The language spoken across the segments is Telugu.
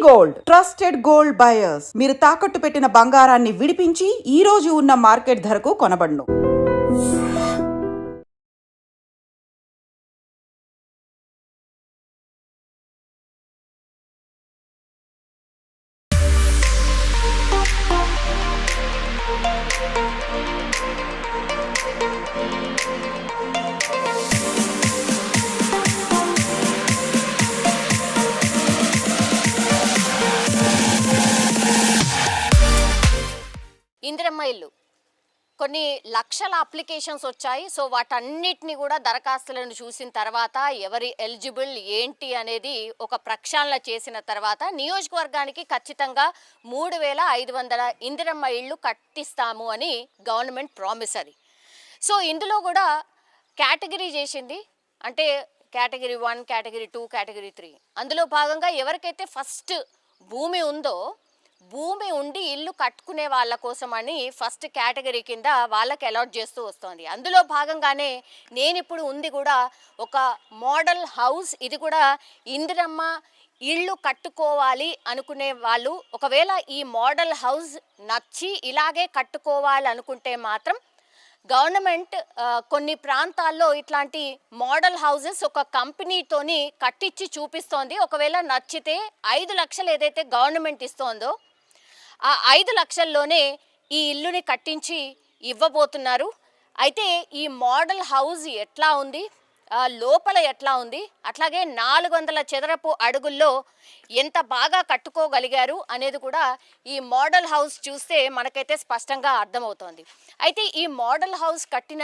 Gold trusted gold buyers. మీరు తాకట్టు పెట్టిన బంగారాన్ని విడిపించి ఈ రోజు ఉన్న మార్కెట్ ధరకు కొనబడును. ఇందిరమ్మ ఇల్లు కొన్ని లక్షల అప్లికేషన్స్ వచ్చాయి. సో వాటన్నిటిని కూడా దరఖాస్తులను చూసిన తర్వాత ఎవరి ఎలిజిబుల్ ఏంటి అనేది ఒక ప్రక్షాళన చేసిన తర్వాత నియోజకవర్గానికి ఖచ్చితంగా 3,500 ఇందిరమ్మ ఇళ్ళు కట్టిస్తాము అని గవర్నమెంట్ ప్రామిస్ అది. సో ఇందులో కూడా కేటగిరీ చేసింది, అంటే కేటగిరీ 1, కేటగిరీ 2, కేటగిరీ 3. అందులో భాగంగా ఎవరికైతే ఫస్ట్ భూమి ఉందో, భూమి ఉండి ఇల్లు కట్టుకునే వాళ్ళ కోసమని ఫస్ట్ కేటగిరీ కింద వాళ్ళకి అలాట్ చేస్తూ వస్తుంది. అందులో భాగంగానే నేను ఇప్పుడు ఉంది కూడా ఒక మోడల్ హౌస్. ఇది కూడా ఇందిరమ్మ ఇళ్ళు కట్టుకోవాలి అనుకునే వాళ్ళు ఒకవేళ ఈ మోడల్ హౌస్ నచ్చి ఇలాగే కట్టుకోవాలి అనుకుంటే మాత్రం గవర్నమెంట్ కొన్ని ప్రాంతాల్లో ఇట్లాంటి మోడల్ హౌసెస్ ఒక కంపెనీతోని కట్టించి చూపిస్తోంది. ఒకవేళ నచ్చితే 5 లక్షలు ఏదైతే గవర్నమెంట్ ఇస్తోందో ఆ 5 లక్షల్లోనే ఈ ఇల్లుని కట్టించి ఇవ్వబోతున్నారు. అయితే ఈ మోడల్ హౌస్ ఎట్లా ఉంది, లోపల ఎట్లా ఉంది, అట్లాగే 400 చదరపు అడుగుల్లో ఎంత బాగా కట్టుకోగలిగారు అనేది కూడా ఈ మోడల్ హౌస్ చూస్తే మనకైతే స్పష్టంగా అర్థమవుతోంది. అయితే ఈ మోడల్ హౌస్ కట్టిన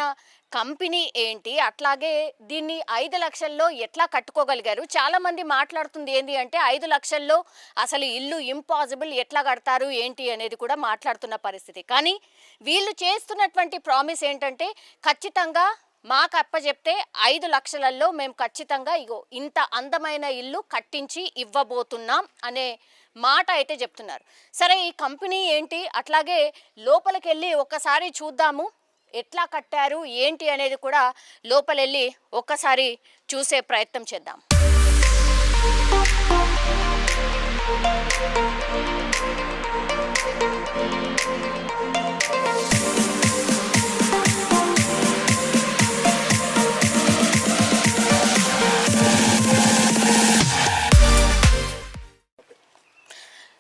కంపెనీ ఏంటి, అట్లాగే దీన్ని 5 లక్షల్లో ఎట్లా కట్టుకోగలిగారు. చాలామంది మాట్లాడుతుంది ఏంటి అంటే 5 లక్షల్లో అసలు ఇల్లు ఇంపాసిబుల్, ఎట్లా కడతారు ఏంటి అనేది కూడా మాట్లాడుతున్న పరిస్థితి. కానీ వీళ్ళు చేస్తున్నటువంటి ప్రామిస్ ఏంటంటే ఖచ్చితంగా మాకు అప్పచెప్తే 5 లక్షలలో మేము ఖచ్చితంగా ఇంత అందమైన ఇల్లు కట్టించి ఇవ్వబోతున్నాం అనే మాట అయితే చెప్తున్నారు. సరే, ఈ కంపెనీ ఏంటి, అట్లాగే లోపలికి వెళ్ళి ఒకసారి చూద్దాము ఎట్లా కట్టారు ఏంటి అనేది కూడా లోపలెళ్ళి ఒక్కసారి చూసే ప్రయత్నం చేద్దాం.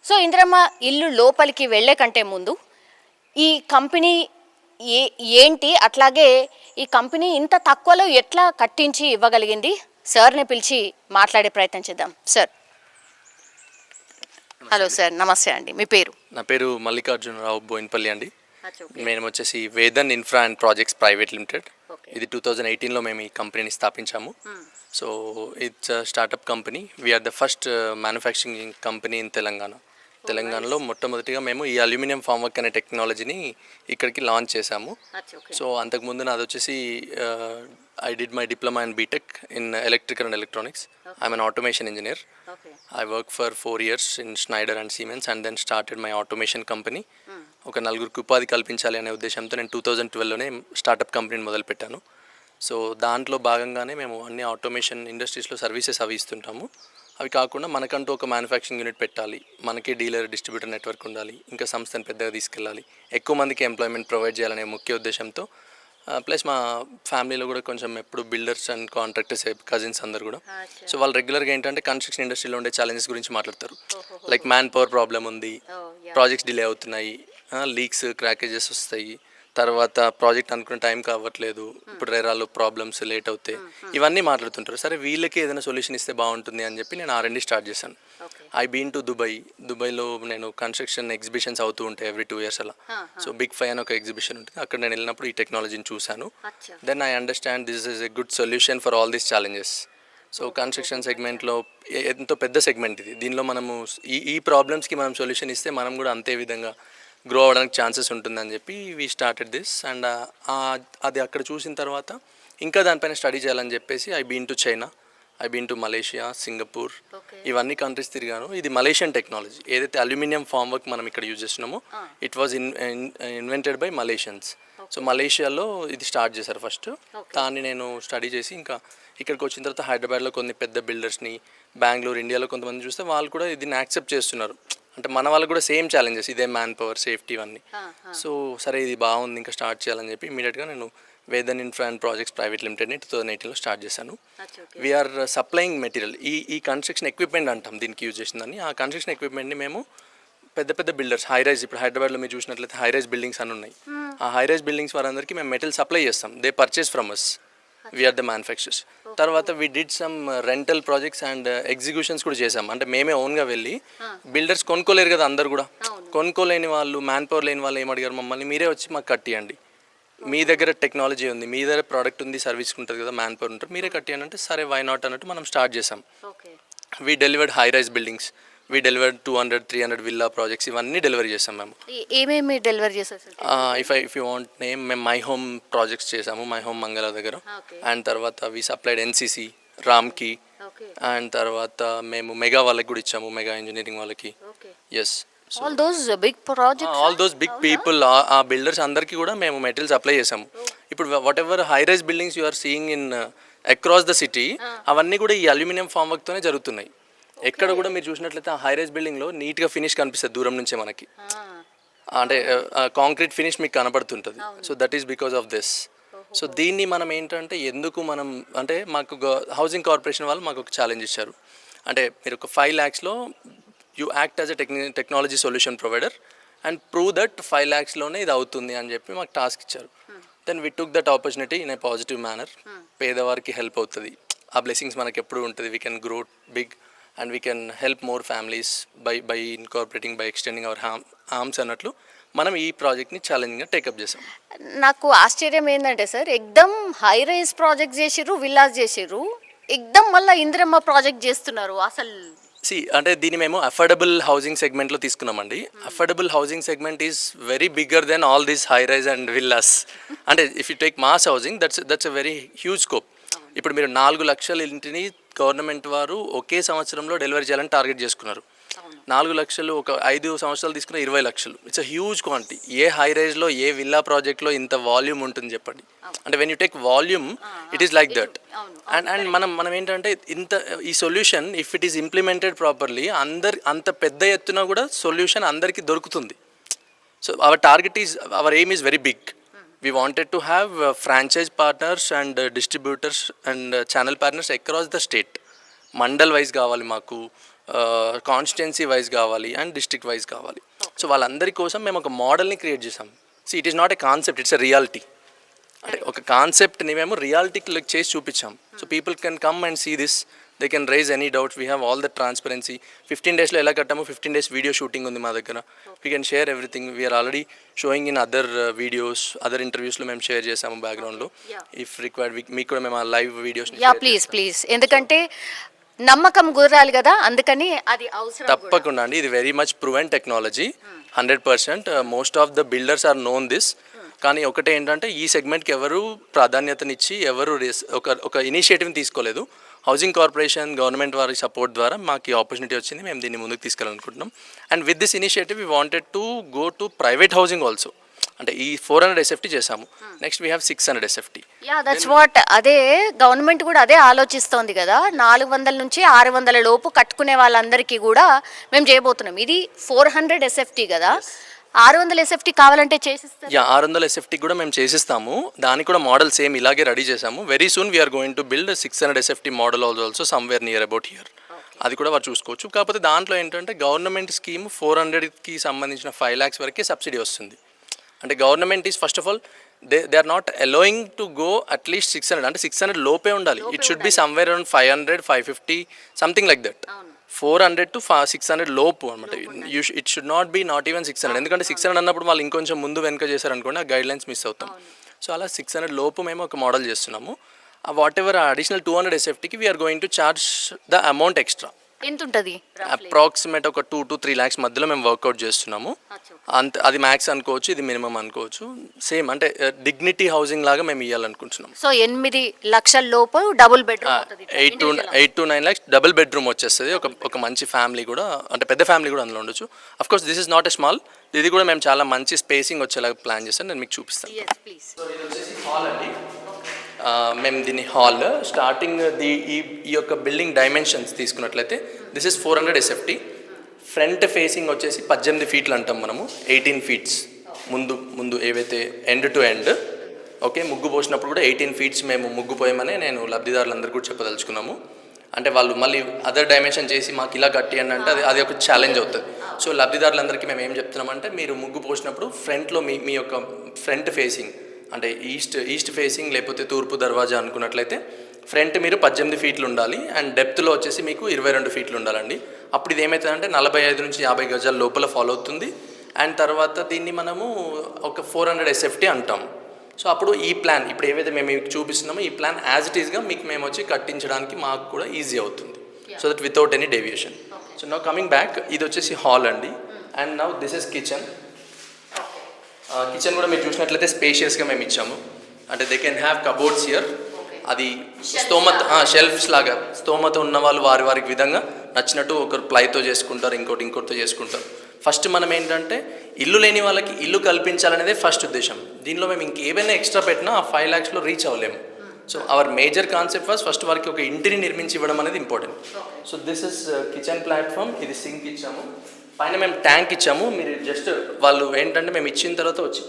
సో ఇందిరమ్మ ఇల్లు లోపలికి వెళ్ళే కంటే ముందు ఈ కంపెనీ ఏంటి, అట్లాగే ఈ కంపెనీ ఇంత తక్కువలో ఎట్లా కట్టించి ఇవ్వగలిగింది, సార్ని పిలిచి మాట్లాడే ప్రయత్నం చేద్దాం. సార్, హలో సార్, నమస్తే అండి. మీ పేరు? నా పేరు మల్లికార్జునరావు బోయిన్పల్లి అండి. మేము వచ్చేసి Vedan infra and projects private limited. ఇది 2018లో మేము ఈ కంపెనీని స్థాపించాము. So it's startup company. We're the first manufacturing company in తెలంగాణలో మొట్టమొదటిగా మేము ఈ అల్యూమినియం ఫామ్ వర్క్ అనే టెక్నాలజీని ఇక్కడికి లాంచ్ చేశాము. సో అంతకుముందు నాది వచ్చేసి I did my diploma and BTech in electrical and electronics. I'm an automation engineer. I worked for 4 years in Schneider and Siemens and then started my automation company. ఒక నలుగురికి ఉపాధి కల్పించాలి అనే ఉద్దేశంతో నేను 2012లోనే స్టార్టప్ కంపెనీని మొదలుపెట్టాను. సో దాంట్లో భాగంగానే మేము అన్ని ఆటోమేషన్ ఇండస్ట్రీస్లో సర్వీసెస్ అవి ఇస్తుంటాము. అవి కాకుండా మనకంటూ ఒక మ్యానుఫ్యాక్చరింగ్ యూనిట్ పెట్టాలి, మనకి డీలర్ డిస్ట్రిబ్యూటర్ నెట్వర్క్ ఉండాలి, ఇంకా సంస్థను పెద్దగా తీసుకెళ్ళాలి, ఎక్కువ మందికి ఎంప్లాయ్మెంట్ ప్రొవైడ్ చేయాలనే ముఖ్య ఉద్దేశంతో, ప్లస్ మా ఫ్యామిలీలో కూడా కొంచెం ఎప్పుడు బిల్డర్స్ అండ్ కాంట్రాక్టర్స్ కజిన్స్ అందరు కూడా. సో వాళ్ళు రెగ్యులర్గా ఏంటంటే కన్స్ట్రక్షన్ ఇండస్ట్రీలో ఉండే ఛాలెంజెస్ గురించి మాట్లాడతారు. లైక్ మ్యాన్ పవర్ ప్రాబ్లం ఉంది, ప్రాజెక్ట్స్ డిలే అవుతున్నాయి, లీక్స్ క్రాకేజెస్ వస్తాయి, తర్వాత ప్రాజెక్ట్ అనుకున్న టైం కావట్లేదు, ఇప్పుడు రేరాలో ప్రాబ్లమ్స్ లేట్ అవుతాయి, ఇవన్నీ మాట్లాడుతుంటారు. సరే, వీళ్ళకి ఏదైనా సొల్యూషన్ ఇస్తే బాగుంటుంది అని చెప్పి నేను R&D స్టార్ట్ చేశాను. ఐ బీన్ టు దుబాయ్లో నేను కన్స్ట్రక్షన్ ఎగ్జిబిషన్స్ అవుతూ ఉంటాయి ఎవ్రీ 2 years అలా. సో బిగ్ ఫై అని ఒక ఎగ్జిబిషన్ ఉంటుంది, అక్కడ నేను వెళ్ళినప్పుడు ఈ టెక్నాలజీని చూశాను. Then I understand this is a good solution for all these challenges. So construction సెగ్మెంట్లో ఎంతో పెద్ద సెగ్మెంట్ ఇది. దీనిలో మనము ఈ ప్రాబ్లమ్స్కి మనం సొల్యూషన్ ఇస్తే మనం కూడా అంతే విధంగా గ్రో అవ్వడానికి ఛాన్సెస్ ఉంటుందని చెప్పి వీ స్టార్టెడ్ దిస్. అండ్ అది అక్కడ చూసిన తర్వాత ఇంకా దానిపైన స్టడీ చేయాలని చెప్పేసి I been to China, I been to Malaysia, Singapore, ఇవన్నీ కంట్రీస్ తిరిగాను. ఇది మలేషియన్ టెక్నాలజీ. ఏదైతే అల్యూమినియం ఫామ్ వర్క్ మనం ఇక్కడ యూజ్ చేస్తున్నామో it was invented by Malaysians. So మలేషియాలో ఇది స్టార్ట్ చేశారు ఫస్ట్. దాన్ని నేను స్టడీ చేసి ఇంకా ఇక్కడికి వచ్చిన తర్వాత హైదరాబాద్లో కొన్ని పెద్ద బిల్డర్స్ని, బెంగళూరు, ఇండియాలో కొంతమంది చూస్తే వాళ్ళు కూడా దీన్ని యాక్సెప్ట్ చేస్తున్నారు. అంటే మన వాళ్ళకి కూడా సేమ్ ఛాలెంజెస్, ఇదే మ్యాన్ పవర్, సేఫ్టీ ఇవన్నీ. సో సరే ఇది బాగుంది, ఇంకా స్టార్ట్ చేయాలని చెప్పి ఇమీడియట్గా నేను Vedan infra and projects private లిమిటెడ్ని 2018లో స్టార్ట్ చేశాను. వీఆర్ సప్లయింగ్ మెటీరియల్, ఈ కన్స్ట్రక్షన్ ఎక్విప్మెంట్ అంటాం దీనికి యూజ్ చేసిందని. ఆ కన్స్ట్రక్షన్ ఎక్విప్మెంట్ని మేము పెద్ద పెద్ద బిల్డర్స్, హై రైజ్, ఇప్పుడు హైదరాబాద్లో మీరు చూసినట్లయితే హై రైజ్ బిల్డింగ్స్ అని ఉన్నాయి. ఆ హై రైజ్ బిల్డింగ్స్ వారందరికీ మేము మెటీరియల్ సప్లై చేస్తాం. They purchase from us, we're the manufacturers. తర్వాత we did some rental projects and executions కూడా చేసాం. అంటే మేమే ఓన్గా వెళ్ళి, బిల్డర్స్ కొనుక్కోలేరు కదా అందరు కూడా, కొనుక్కోలేని వాళ్ళు, మ్యాన్ పవర్ లేని వాళ్ళు ఏమడిగారు మమ్మల్ని, మీరే వచ్చి మాకు కట్టియండి, మీ దగ్గర టెక్నాలజీ ఉంది, మీ దగ్గర ప్రోడక్ట్ ఉంది, సర్వీస్ ఉంటుంది కదా, మ్యాన్ పవర్ ఉంటారు, మీరే కట్టియండి అంటే సరే వై నాట్ అన్నట్టు మనం స్టార్ట్ చేసాం. We delivered high rise buildings, we delivered 200-300 villa projects, ఇవన్నీ డెలివరీ చేసాం మేము. ఏమేమి డెలివరీ చేస్తారు? ఇఫ్ యూ వాంట్ నేమ్, మేము మై హోమ్ ప్రాజెక్ట్స్ చేసాము, మై హోమ్ మంగళ దగ్గర. అండ్ తర్వాత వీ సప్లైడ్ ఎన్సీసీ, రామ్కి. అండ్ తర్వాత మేము మెగా వాళ్ళకి కూడా ఇచ్చాము, మెగా ఇంజనీరింగ్ వాళ్ళకి. Yes, all those big people, ఆ బిల్డర్స్ అందరికీ కూడా మేము మెటీరియల్ సప్లై చేసాము. ఇప్పుడు what ever high rise buildings you are seeing in across the city, అవన్నీ కూడా ఈ అల్యూమినియం ఫామ్ వర్క్తోనే జరుగుతున్నాయి. ఎక్కడ కూడా మీరు చూసినట్లయితే ఆ హై రైజ్ బిల్డింగ్లో నీట్గా ఫినిష్ కనిపిస్తుంది దూరం నుంచే మనకి, అంటే కాంక్రీట్ ఫినిష్ మీకు కనపడుతుంటుంది. So that is because of this. So దీన్ని మనం ఏంటంటే ఎందుకు మనం అంటే మాకు హౌసింగ్ కార్పొరేషన్ వాళ్ళు మాకు ఒక ఛాలెంజ్ ఇచ్చారు. అంటే మీరు ఒక 5 lakhsలో you act as a technology solution provider and prove that 5 lakhsలోనే ఇది అవుతుంది అని చెప్పి మాకు టాస్క్ ఇచ్చారు. Then we took that opportunity in a positive manner. పేదవారికి హెల్ప్ అవుతుంది, ఆ బ్లెస్సింగ్స్ మనకి ఎప్పుడు ఉంటుంది. We can grow big and we can help more families by incorporating, by extending our arms అన్నట్లు మనం ఈ ప్రాజెక్ట్ని ఛాలెంజింగ్గా టేకప్ చేసాం. నాకు ఆశ్చర్యం ఏంటంటే సార్, ఎక్దమ్ హై రైజ్ ప్రాజెక్ట్ చేసిర్రు, విల్లాస్ చేసిర్రు, ఎక్దమ్ మళ్ళీ ఇందిరమ్మ ప్రాజెక్ట్ చేస్తున్నారు. అసలు అంటే దీన్ని మేము అఫోర్డబుల్ హౌసింగ్ సెగ్మెంట్లో తీసుకున్నామండి. Affordable housing segment is very bigger than all these high rise and villas. అంటే if you take mass housing, that's a very huge scope. ఇప్పుడు మీరు 4 లక్షల ఇంటిని గవర్నమెంట్ వారు ఒకే సంవత్సరంలో డెలివరీ చేయాలని టార్గెట్ చేసుకున్నారు. 4 లక్షలు ఒక 5 సంవత్సరాలు తీసుకున్న 20 లక్షలు. It's a huge quantity. A high రైజ్లో, ఏ విల్లా ప్రాజెక్ట్లో ఇంత వాల్యూమ్ ఉంటుంది చెప్పండి. అంటే when you take volume, it is like that. And మనం ఏంటంటే ఈ solution if it is implemented properly, అంత పెద్ద ఎత్తున కూడా సొల్యూషన్ అందరికీ దొరుకుతుంది. So our aim is very big. We wanted to have franchise partners and distributors and channel partners across the state. Mandal wise కావాలి మాకు, కాన్స్టిట్యున్సీ వైజ్ కావాలి అండ్ డిస్ట్రిక్ట్ వైజ్ కావాలి. సో వాళ్ళందరి కోసం మేము ఒక మోడల్ని క్రియేట్ చేసాం. So it is not a concept, it's a reality. అంటే ఒక కాన్సెప్ట్ని మేము రియాలిటీకి చేసి చూపించాం. So people can come and see this, they can raise any doubts. We have all the transparency. 15 daysలో ఎలా కట్టామో 15 days వీడియో షూటింగ్ ఉంది మా దగ్గర. We can share everything. We're already showing in other videos, other ఇంటర్వ్యూస్లో మేము షేర్ చేసాము బ్యాక్గ్రౌండ్లో. ఇఫ్ రిక్వైర్డ్ మీకు కూడా మేము ఆ లైవ్ వీడియోస్. ప్లీజ్ ఎందుకంటే నమ్మకం కుదరాలి కదా, అందుకని అది అవసరం. తప్పకుండా అండి, ఇది very much proven technology, 100%. Most of the builders are known this. కానీ ఒకటే ఏంటంటే ఈ సెగ్మెంట్కి ఎవరు ప్రాధాన్యతనిచ్చి ఎవరు ఒక ఇనిషియేటివ్ని తీసుకోలేదు. హౌసింగ్ కార్పొరేషన్, గవర్నమెంట్ వారి సపోర్ట్ ద్వారా మాకు ఈ ఆపర్చునిటీ వచ్చింది. మేము దీన్ని ముందుకు తీసుకెళ్ళాలనుకుంటున్నాం. And with this initiative we wanted to go to private housing also. అంటే ఈ 400 SFT చేసాము, next we have 600 SFT. That's what. అదే గవర్నమెంట్ కూడా అదే ఆలోచిస్తోంది కదా, 400 నుంచి 600 లోపు కట్టుకునే వాళ్ళందరికీ కూడా మేము చేయబోతున్నాం. ఇది 400 SFT కదా, 600 SFT కావాలంటే చేసిస్తాం. 600 SFT కూడా మేము చేసిస్తాము. దానికి కూడా మోడల్ సేమ్ ఇలాగే రెడీ చేసాము. Very soon we are going to build 600 SFT model also somewhere near about here. అది కూడా వారు చూసుకోవచ్చు. కాకపోతే దాంట్లో ఏంటంటే గవర్నమెంట్ స్కీమ్ 400కి సంబంధించిన 5 lakhs వరకే సబ్సిడీ వస్తుంది. అంటే government is first of all they are not allowing to go at least 600, అంటే 600 లోపే ఉండాలి. It should be somewhere around 500, 550 something like that. 400 to 600 లోపు అనమాట. It should not even 600. ఎందుకంటే 600 అన్నప్పుడు వాళ్ళు ఇంకొంచెం ముందు వెనుక చేశారనుకోండి, ఆ గైడ్ లైన్స్ మిస్ అవుతాం. సో అలా 600 లోపు మేము ఒక మోడల్ చేస్తున్నాము. వాట్ ఎవర్ అడిషనల్ 200 SFTకి we're going to charge the amount extra. ఎంత ఉంటుంది? అప్రాక్సిమేట్ ఒక 2 to 3 lakhs మధ్యలో మేము వర్కౌట్ చేస్తున్నాము. అంత అది మ్యాక్స్ అనుకోవచ్చు, ఇది మినిమం అనుకోవచ్చు. సేమ్ అంటే డిగ్నిటీ హౌసింగ్ లాగా మేము ఇవ్వాలనుకుంటున్నాం. సో 8 లక్షల లోపు double bedroom, 8 to 9 lakhs double bedroom వచ్చేస్తుంది. ఒక మంచి ఫ్యామిలీ కూడా, అంటే పెద్ద ఫ్యామిలీ కూడా అందులో ఉండొచ్చు. Of course this is not a small, ఇది కూడా మేము చాలా మంచి స్పేసింగ్ వచ్చేలాగా ప్లాన్ చేస్తాను. నేను మీకు చూపిస్తాను. సో ఇది వచ్చేసి హాల్ అండి. మేము దీని హాల్ స్టార్టింగ్ ఈ యొక్క బిల్డింగ్ డైమెన్షన్స్ తీసుకున్నట్లయితే this is 400 SFT. Front facing వచ్చేసి 18 ఫీట్లు అంటాం మనము, 18 ఫీట్స్ ముందు ఏవైతే ఎండ్ టు ఎండ్. ఓకే, ముగ్గు పోసినప్పుడు కూడా 18 ఫీట్స్ మేము ముగ్గు పోయమని నేను లబ్ధిదారులందరూ కూడా చెప్పదలుచుకున్నాము. అంటే వాళ్ళు మళ్ళీ అదర్ డైమెన్షన్ చేసి మాకు ఇలా కట్టి అని అంటే అది ఒక ఛాలెంజ్ అవుతుంది. సో లబ్ధిదారులందరికీ మేము ఏం చెప్తున్నామంటే, మీరు ముగ్గు పోసినప్పుడు ఫ్రంట్లో మీ యొక్క ఫ్రంట్ ఫేసింగ్ అంటే ఈస్ట్ ఫేసింగ్ లేకపోతే తూర్పు దర్వాజా అనుకున్నట్లయితే ఫ్రంట్ మీరు 18 ఫీట్లు ఉండాలి అండ్ డెప్త్లో వచ్చేసి మీకు 22 ఫీట్లు ఉండాలండి. అప్పుడు ఇది ఏమవుతుందంటే 45 నుంచి 50 గజాల లోపల ఫాలో అవుతుంది. అండ్ తర్వాత దీన్ని మనము ఒక 400 SFT అంటాం. సో అప్పుడు ఈ ప్లాన్ ఇప్పుడు ఏవైతే మేము మీకు చూపిస్తున్నామో ఈ ప్లాన్ యాజ్ ఇట్ ఈస్గా మీకు మేము వచ్చి కట్టించడానికి మాకు కూడా ఈజీ అవుతుంది. So that without any deviation. So now coming back, ఇది వచ్చేసి హాల్ అండి. And now this is kitchen. Kitchen కూడా మీరు చూసినట్లయితే స్పేషియస్గా మేము ఇచ్చాము. అంటే they can have cupboards here. అది షెల్ఫ్స్ లాగా స్తోమత ఉన్న వాళ్ళు వారికి విధంగా నచ్చినట్టు ఒకరు ప్లైతో చేసుకుంటారు, ఇంకోటితో చేసుకుంటారు. ఫస్ట్ మనం ఏంటంటే ఇల్లు లేని వాళ్ళకి ఇల్లు కల్పించాలనేదే ఫస్ట్ ఉద్దేశం. దీనిలో మేము ఇంకేమైనా ఎక్స్ట్రా పెట్టినా ఆ 5 lakhsలో రీచ్ అవ్వలేము. So our major concept was first వారికి ఒక ఇంటిని నిర్మించి ఇవ్వడం అనేది important. So this is kitchen platform. ఇది సింక్ ఇచ్చాము, పైన మేము ట్యాంక్ ఇచ్చాము. మీరు జస్ట్ వాళ్ళు ఏంటంటే మేము ఇచ్చిన తర్వాత వచ్చి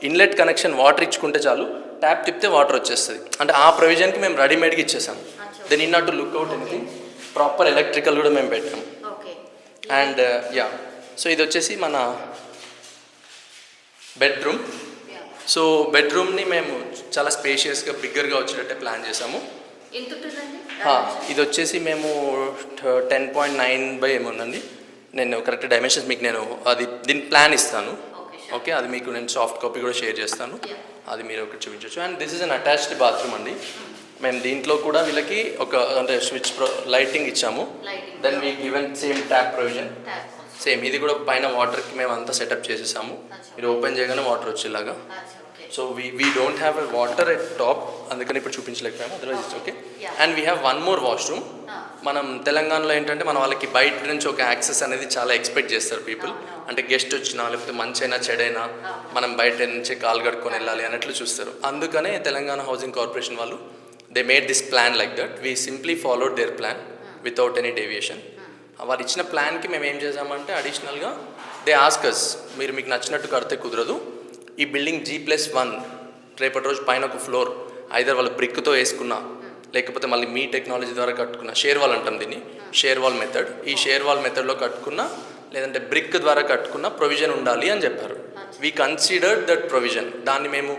ఇన్లెట్ కనెక్షన్ వాటర్ ఇచ్చుకుంటే చాలు, ట్యాప్ తిప్పితే వాటర్ వచ్చేస్తుంది. అంటే ఆ ప్రొవిజన్కి మేము రెడీమేడ్గా ఇచ్చేసాము. Then in not to look out anything. Proper electrical కూడా మేము పెట్టాము. అండ్ సో ఇది వచ్చేసి మన బెడ్రూమ్. సో బెడ్రూమ్ని మేము చాలా స్పేషియస్గా బిగ్గర్గా వచ్చేటట్టే ప్లాన్ చేసాము. ఇది వచ్చేసి మేము 10.9 ఏముందండి. నేను కరెక్ట్ డైమెన్షన్స్ మీకు నేను దీని ప్లాన్ ఇస్తాను. ఓకే, అది మీకు నేను సాఫ్ట్ కాపీ కూడా షేర్ చేస్తాను, అది మీరు ఒకటి చూపించవచ్చు. And this is an attached bathroom అండి. మేము దీంట్లో కూడా వీళ్ళకి ఒక అంటే స్విచ్ లైటింగ్ ఇచ్చాము. Then we given same tap provision same. ఇది కూడా పైన వాటర్కి మేము అంతా సెటప్ చేసేసాము. మీరు ఓపెన్ చేయగానే వాటర్ వచ్చేలాగా. So we don't have a water at top, అందుకని ఇప్పుడు చూపించలేకపోయాము, otherwise it's okay. And we have one more washroom. మనం తెలంగాణలో ఏంటంటే మన వాళ్ళకి బయట నుంచి ఒక యాక్సెస్ అనేది చాలా ఎక్స్పెక్ట్ చేస్తారు పీపుల్. అంటే గెస్ట్ వచ్చినా లేకపోతే మంచైనా చెడైనా మనం బయట నుంచి కాలు కడుక్కొని వెళ్ళాలి అన్నట్లు చూస్తారు. అందుకనే తెలంగాణ హౌసింగ్ కార్పొరేషన్ వాళ్ళు they made this plan like that. We simply followed their plan without any deviation. వాళ్ళు ఇచ్చిన ప్లాన్కి మేము ఏం చేసామంటే అడిషనల్గా దే ఆస్కస్, మీకు నచ్చినట్టు కడితే కుదరదు, ఈ బిల్డింగ్ G+1 రేపటి రోజు పైన ఒక ఫ్లోర్ ఐదర్ వాళ్ళు బ్రిక్తో వేసుకున్నా లేకపోతే మళ్ళీ మీ టెక్నాలజీ ద్వారా కట్టుకున్న షేర్ వాల్ అంటాం దీన్ని, షేర్ వాల్ మెథడ్. ఈ షేర్ వాల్ మెథడ్లో కట్టుకున్నా లేదంటే బ్రిక్ ద్వారా కట్టుకున్న ప్రొవిజన్ ఉండాలి అని చెప్పారు. We considered that provision. దాన్ని మేము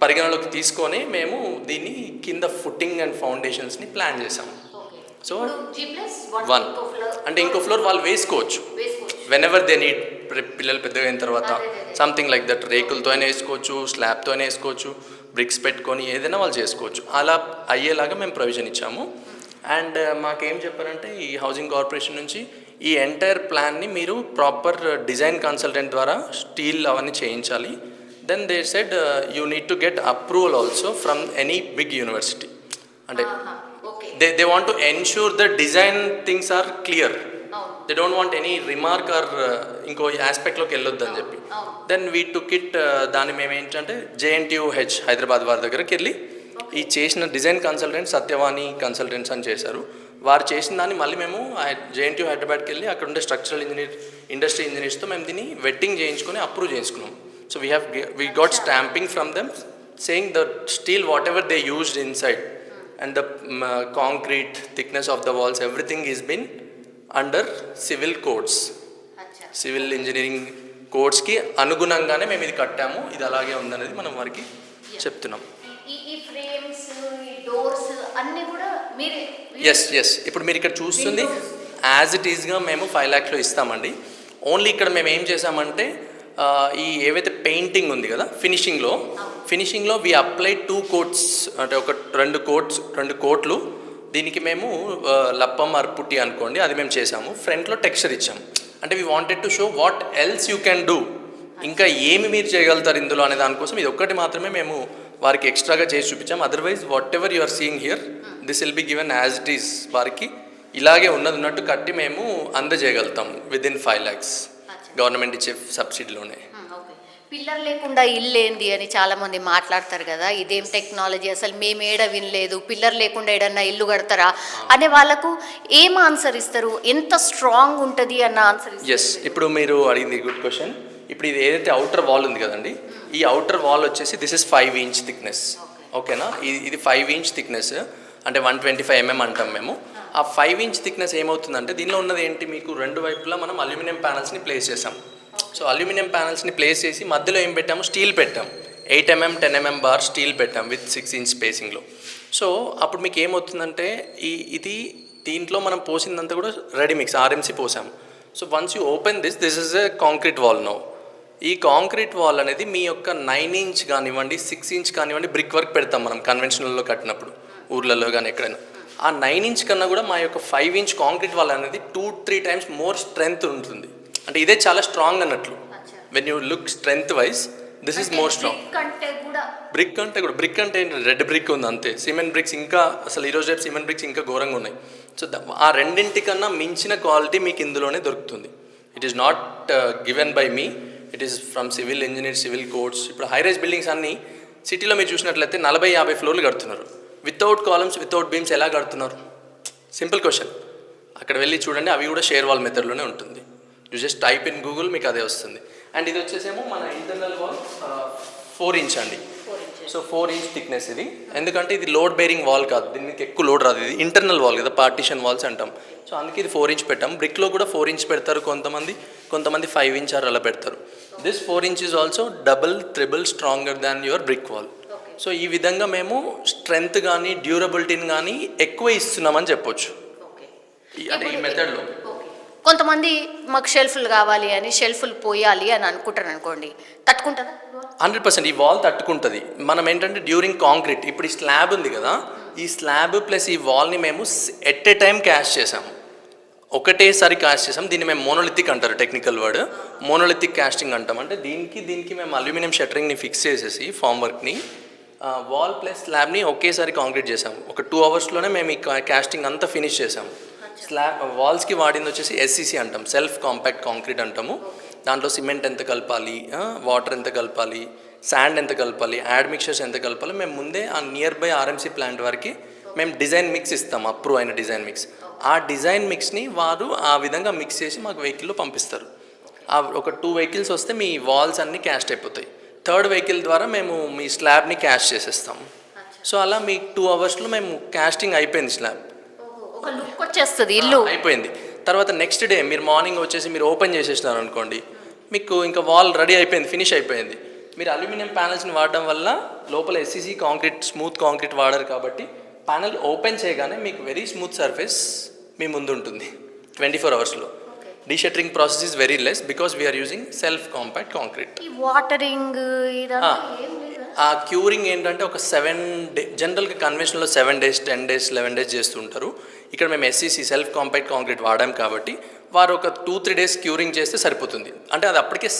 పరిగణలోకి తీసుకొని మేము దీన్ని కింద ఫుట్టింగ్ అండ్ ఫౌండేషన్స్ని ప్లాన్ చేసాము. సో 1 అంటే ఇంకో ఫ్లోర్ వాళ్ళు వేసుకోవచ్చు వెనెవర్ దే నీడ్. పిల్లలు పెద్దగా అయిన తర్వాత సంథింగ్ లైక్ దట్ రేకులతో అయినా వేసుకోవచ్చు, స్లాబ్తో అయినా వేసుకోవచ్చు, బ్రిక్స్ పెట్టుకొని ఏదైనా వాళ్ళు చేసుకోవచ్చు. అలా అయ్యేలాగా మేము ప్రొవిజన్ ఇచ్చాము. అండ్ మాకేం చెప్పారంటే ఈ హౌసింగ్ కార్పొరేషన్ నుంచి ఈ ఎంటైర్ ప్లాన్ని మీరు ప్రాపర్ డిజైన్ కన్సల్టెంట్ ద్వారా స్టీల్ అవన్నీ చేయించాలి. Then they said you need to get approval also from any big university. అంటే they want to ensure the design things are clear. They don't want any remark or ఇంకో ఆస్పెక్ట్లోకి వెళ్ళొద్దు అని చెప్పి. Then we took it. దాన్ని మేము ఏంటంటే JNTUH హైదరాబాద్ వారి దగ్గరికి వెళ్ళి ఈ చేసిన డిజైన్ కన్సల్టెంట్ సత్యవాణి కన్సల్టెంట్స్ అని చేశారు. వారు చేసిన దాన్ని మళ్ళీ మేము JNTU హైదరాబాద్కి వెళ్ళి అక్కడ ఉండే స్ట్రక్చరల్ ఇంజనీర్ ఇండస్ట్రీ ఇంజనీర్స్తో మేము దీన్ని వెట్టింగ్ చేయించుకొని అప్రూవ్ చేయించుకున్నాం. So we got stamping from them saying the steel whatever they used inside and the concrete thickness of the walls, everything is been under civil codes. Civil engineering codes ki అనుగుణంగానే మేము ఇది కట్టాము. ఇది అలాగే ఉందనేది మనం వారికి చెప్తున్నాం. ఈ ఫ్రేమ్స్, ఈ డోర్స్ అన్నీ కూడా మీరే? ఎస్ ఇప్పుడు మీరు ఇక్కడ చూస్తుంది యాజ్ ఇట్ ఈస్గా మేము 5 lakhsలో ఇస్తామండి. ఓన్లీ ఇక్కడ మేము ఏం చేసామంటే ఈ ఏవైతే పెయింటింగ్ ఉంది కదా ఫినిషింగ్లో వి అప్లై 2 coats అంటే ఒక 2 కోట్లు దీనికి మేము లప్పం అర్పుట్టి అనుకోండి అది మేము చేసాము. ఫ్రంట్లో టెక్స్చర్ ఇచ్చాము. అంటే we wanted to show what else you can do, ఇంకా ఏమి మీరు చేయగలుగుతారు ఇందులో అనే దానికోసం ఇది ఒక్కటి మాత్రమే మేము వారికి ఎక్స్ట్రాగా చేసి చూపించాము. Otherwise whatever you are seeing here this will be given as it is. వారికి ఇలాగే ఉన్నట్టు కట్టి మేము అందజేయగలుగుతాం విదిన్ 5 lakhs గవర్నమెంట్ ఇచ్చే సబ్సిడీలోనే. పిల్లర్ లేకుండా ఇల్లు ఏంది అని చాలా మంది మాట్లాడతారు కదా, ఇదేం టెక్నాలజీ, అసలు మేము ఏడ వినలేదు, పిల్లర్ లేకుండా ఏడన్నా ఇల్లు కడతారా అనే వాళ్ళకు ఏం ఆన్సర్ ఇస్తారు, ఎంత స్ట్రాంగ్ ఉంటుంది అన్న ఆన్సర్ ఇస్తారు? ఎస్, ఇప్పుడు మీరు అడిగింది గుడ్ క్వశ్చన్. ఇప్పుడు ఇది ఏదైతే అవుటర్ వాల్ ఉంది కదండి, ఈ అవుటర్ వాల్ వచ్చేసి దిస్ ఇస్ 5 ఇంచ్ థిక్నెస్. ఓకేనా, ఇది 5 ఇంచ్ థిక్నెస్ అంటే 125 mm అంటాం మేము. ఆ 5 ఇంచ్ థిక్నెస్ ఏమవుతుందంటే దీనిలో ఉన్నది ఏంటి, మీకు రెండు వైపులా మనం అల్యూమినియం ప్యానల్స్ని ప్లేస్ చేసాం. సో అల్యూమినియం ప్యానల్స్ని ప్లేస్ చేసి మధ్యలో ఏం పెట్టాము, స్టీల్ పెట్టాం. 8 mm 10 mm బార్ స్టీల్ పెట్టాం విత్ 6 ఇంచ్ స్పేసింగ్లో. సో అప్పుడు మీకు ఏమవుతుందంటే ఇది దీంట్లో మనం పోసిందంతా కూడా రెడీ మిక్స్ ఆర్ఎంసీ పోసాము. So once you open this is a concrete wall no. ఈ కాంక్రీట్ వాల్ అనేది మీ యొక్క 9 ఇంచ్ కానివ్వండి 6 ఇంచ్ కానివ్వండి బ్రిక్ వర్క్ పెడతాం మనం కన్వెన్షనల్లో కట్టినప్పుడు ఊర్లలో కానీ ఎక్కడైనా. ఆ 9 ఇంచ్ కన్నా కూడా మా యొక్క 5 ఇంచ్ కాంక్రీట్ వాల్ అనేది 2-3 టైమ్స్ మోర్ స్ట్రెంగ్త్ ఉంటుంది. అంటే ఇదే చాలా స్ట్రాంగ్ అన్నట్లు. When you look strength wise this is more strong. Brick అంటే రెడ్ బ్రిక్ ఉంది అంతే. సిమెంట్ బ్రిక్స్ ఇంకా అసలు ఈరోజు రేపు సిమెంట్ బ్రిక్స్ ఇంకా ఘోరంగా ఉన్నాయి. సో ఆ రెండింటికన్నా మించిన క్వాలిటీ మీకు ఇందులోనే దొరుకుతుంది. It is not given by me, it is from civil engineer, civil codes. ఇప్పుడు హైరైజ్ బిల్డింగ్స్ అన్నీ సిటీలో మీరు చూసినట్లయితే 40-50 ఫ్లోర్లు కడుతున్నారు. వితౌట్ కాలమ్స్ వితౌట్ బీమ్స్ ఎలా కడుతున్నారు? Simple question. అక్కడ వెళ్ళి చూడండి, అవి కూడా షేర్ వాల్ మెథడ్లోనే ఉంటుంది. You just type in Google, మీకు అదే వస్తుంది. అండ్ ఇది వచ్చేసేమో మన ఇంటర్నల్ వాల్ 4 ఇంచ్ అండి. సో 4 ఇంచ్ థిక్నెస్ ఇది. ఎందుకంటే ఇది లోడ్ బేరింగ్ వాల్ కాదు, దీనికి ఎక్కువ లోడ్ రాదు. ఇది ఇంటర్నల్ వాల్ కదా, పార్టీషన్ వాల్స్ అంటాం. సో అందుకే ఇది 4 ఇంచ్ పెట్టాం. బ్రిక్లో కూడా 4 ఇంచ్ పెడతారు కొంతమంది 5 ఇంచ్ అలా పెడతారు. This 4 inch is also double triple stronger than your brick wall. So ఈ విధంగా మేము స్ట్రెంగ్త్ కానీ డ్యూరబిలిటీని కానీ ఎక్కువ ఇస్తున్నామని చెప్పొచ్చు అంటే ఈ మెథడ్లో. కొంతమంది మాకు షెల్ఫ్లు కావాలి అని షెల్ఫ్లు పోయాలి అని అనుకుంటారు అనుకోండి, తట్టుకుంటుందా? 100% ఈ వాల్ తట్టుకుంటుంది. మనం ఏంటంటే డ్యూరింగ్ కాంక్రీట్, ఇప్పుడు ఈ స్లాబ్ ఉంది కదా, ఈ స్లాబ్ ప్లస్ ఈ వాల్ని మేము ఎట్ ఏ టైం క్యాష్ చేసాము, ఒకటేసారి క్యాష్ చేసాం. దీన్ని మేము మోనోలిథిక్ అంటారు, టెక్నికల్ వర్డ్ మోనోలిథిక్ క్యాస్టింగ్ అంటాం. అంటే దీనికి మేము అల్యూమినియం షట్టరింగ్ని ఫిక్స్ చేసేసి ఫామ్ వర్క్ని వాల్ ప్లస్ స్లాబ్ని ఒకేసారి కాంక్రీట్ చేసాము. ఒక 2 అవర్స్లోనే మేము ఈ క్యాస్టింగ్ అంతా ఫినిష్ చేసాము. స్లాబ్ వాల్స్కి వాడింది వచ్చేసి SCC అంటాం, సెల్ఫ్ కాంపాక్ట్ కాంక్రీట్ అంటాము. దాంట్లో సిమెంట్ ఎంత కలపాలి, వాటర్ ఎంత కలపాలి, శాండ్ ఎంత కలపాలి, యాడ్ మిక్చర్స్ ఎంత కలపాలి మేము ముందే ఆ నియర్ బై RMC ప్లాంట్ వరకు మేము డిజైన్ మిక్స్ ఇస్తాం, అప్రూవ్ అయిన డిజైన్ మిక్స్. ఆ డిజైన్ మిక్స్ని వారు ఆ విధంగా మిక్స్ చేసి మాకు వెహికల్లో పంపిస్తారు. ఒక 2 వెహికల్స్ వస్తే మీ వాల్స్ అన్నీ క్యాస్ట్ అయిపోతాయి. 3rd వెహికల్ ద్వారా మేము మీ స్లాబ్ని క్యాష్ చేసేస్తాము. సో అలా మీ 2 అవర్స్లో మేము క్యాస్టింగ్ అయిపోయింది, స్లాబ్ ఒక లుక్ వచ్చేస్తుంది, ఇల్లు అయిపోయింది. తర్వాత నెక్స్ట్ డే మీరు మార్నింగ్ వచ్చేసి మీరు ఓపెన్ చేసేసినారు అనుకోండి, మీకు ఇంకా వాల్ రెడీ అయిపోయింది, ఫినిష్ అయిపోయింది. మీరు అల్యూమినియం ప్యానల్స్ని వాడడం వల్ల లోపల SCC కాంక్రీట్ స్మూత్ కాంక్రీట్ వాడారు కాబట్టి ప్యానల్ ఓపెన్ చేయగానే మీకు వెరీ స్మూత్ సర్ఫేస్ మీ ముందు ఉంటుంది 24 అవర్స్లో. Deshuttering process is very less because we're using self compact concrete. Watering ఆ క్యూరింగ్ ఏంటంటే ఒక 7 డే జనరల్గా కన్వెన్షనల్లో 7 days 10 days 11 days చేస్తుంటారు. ఇక్కడ మేము SCC సెల్ఫ్ కాంపాక్ట్ కాంక్రీట్ వాడాం కాబట్టి వారు ఒక 2-3 days క్యూరింగ్ చేస్తే సరిపోతుంది. అంటే అది అప్పటికే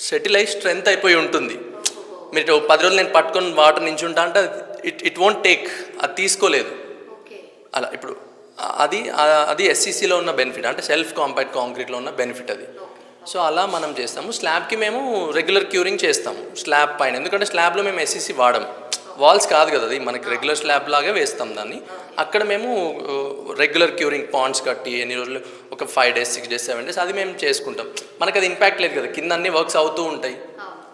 సెటిల్ అయ్యి స్ట్రెంత్ అయిపోయి ఉంటుంది. మీరు 10 రోజులు నేను పట్టుకొని వాటర్ నుంచి ఉంటా అంటే ఇట్ వోంట్ టేక్, అది తీసుకోలేదు. అలా ఇప్పుడు అది SCCలో ఉన్న బెనిఫిట్, అంటే సెల్ఫ్ కాంపాక్ట్ కాంక్రీట్లో ఉన్న బెనిఫిట్ అది. సో అలా మనం చేస్తాము. స్లాబ్కి మేము రెగ్యులర్ క్యూరింగ్ చేస్తాము స్లాబ్ పైన, ఎందుకంటే స్లాబ్లో మేము SCC వాడము, వాల్స్ కాదు కదా, అది మనకి రెగ్యులర్ స్లాబ్ లాగే వేస్తాం దాన్ని. అక్కడ మేము రెగ్యులర్ క్యూరింగ్ పాండ్స్ కట్టి ఎన్ని రోజులు, ఒక 5 days 6 days 7 days అది మేము చేసుకుంటాం. మనకు అది ఇంపాక్ట్ లేదు కదా, కింద అన్ని వర్క్స్ అవుతూ ఉంటాయి,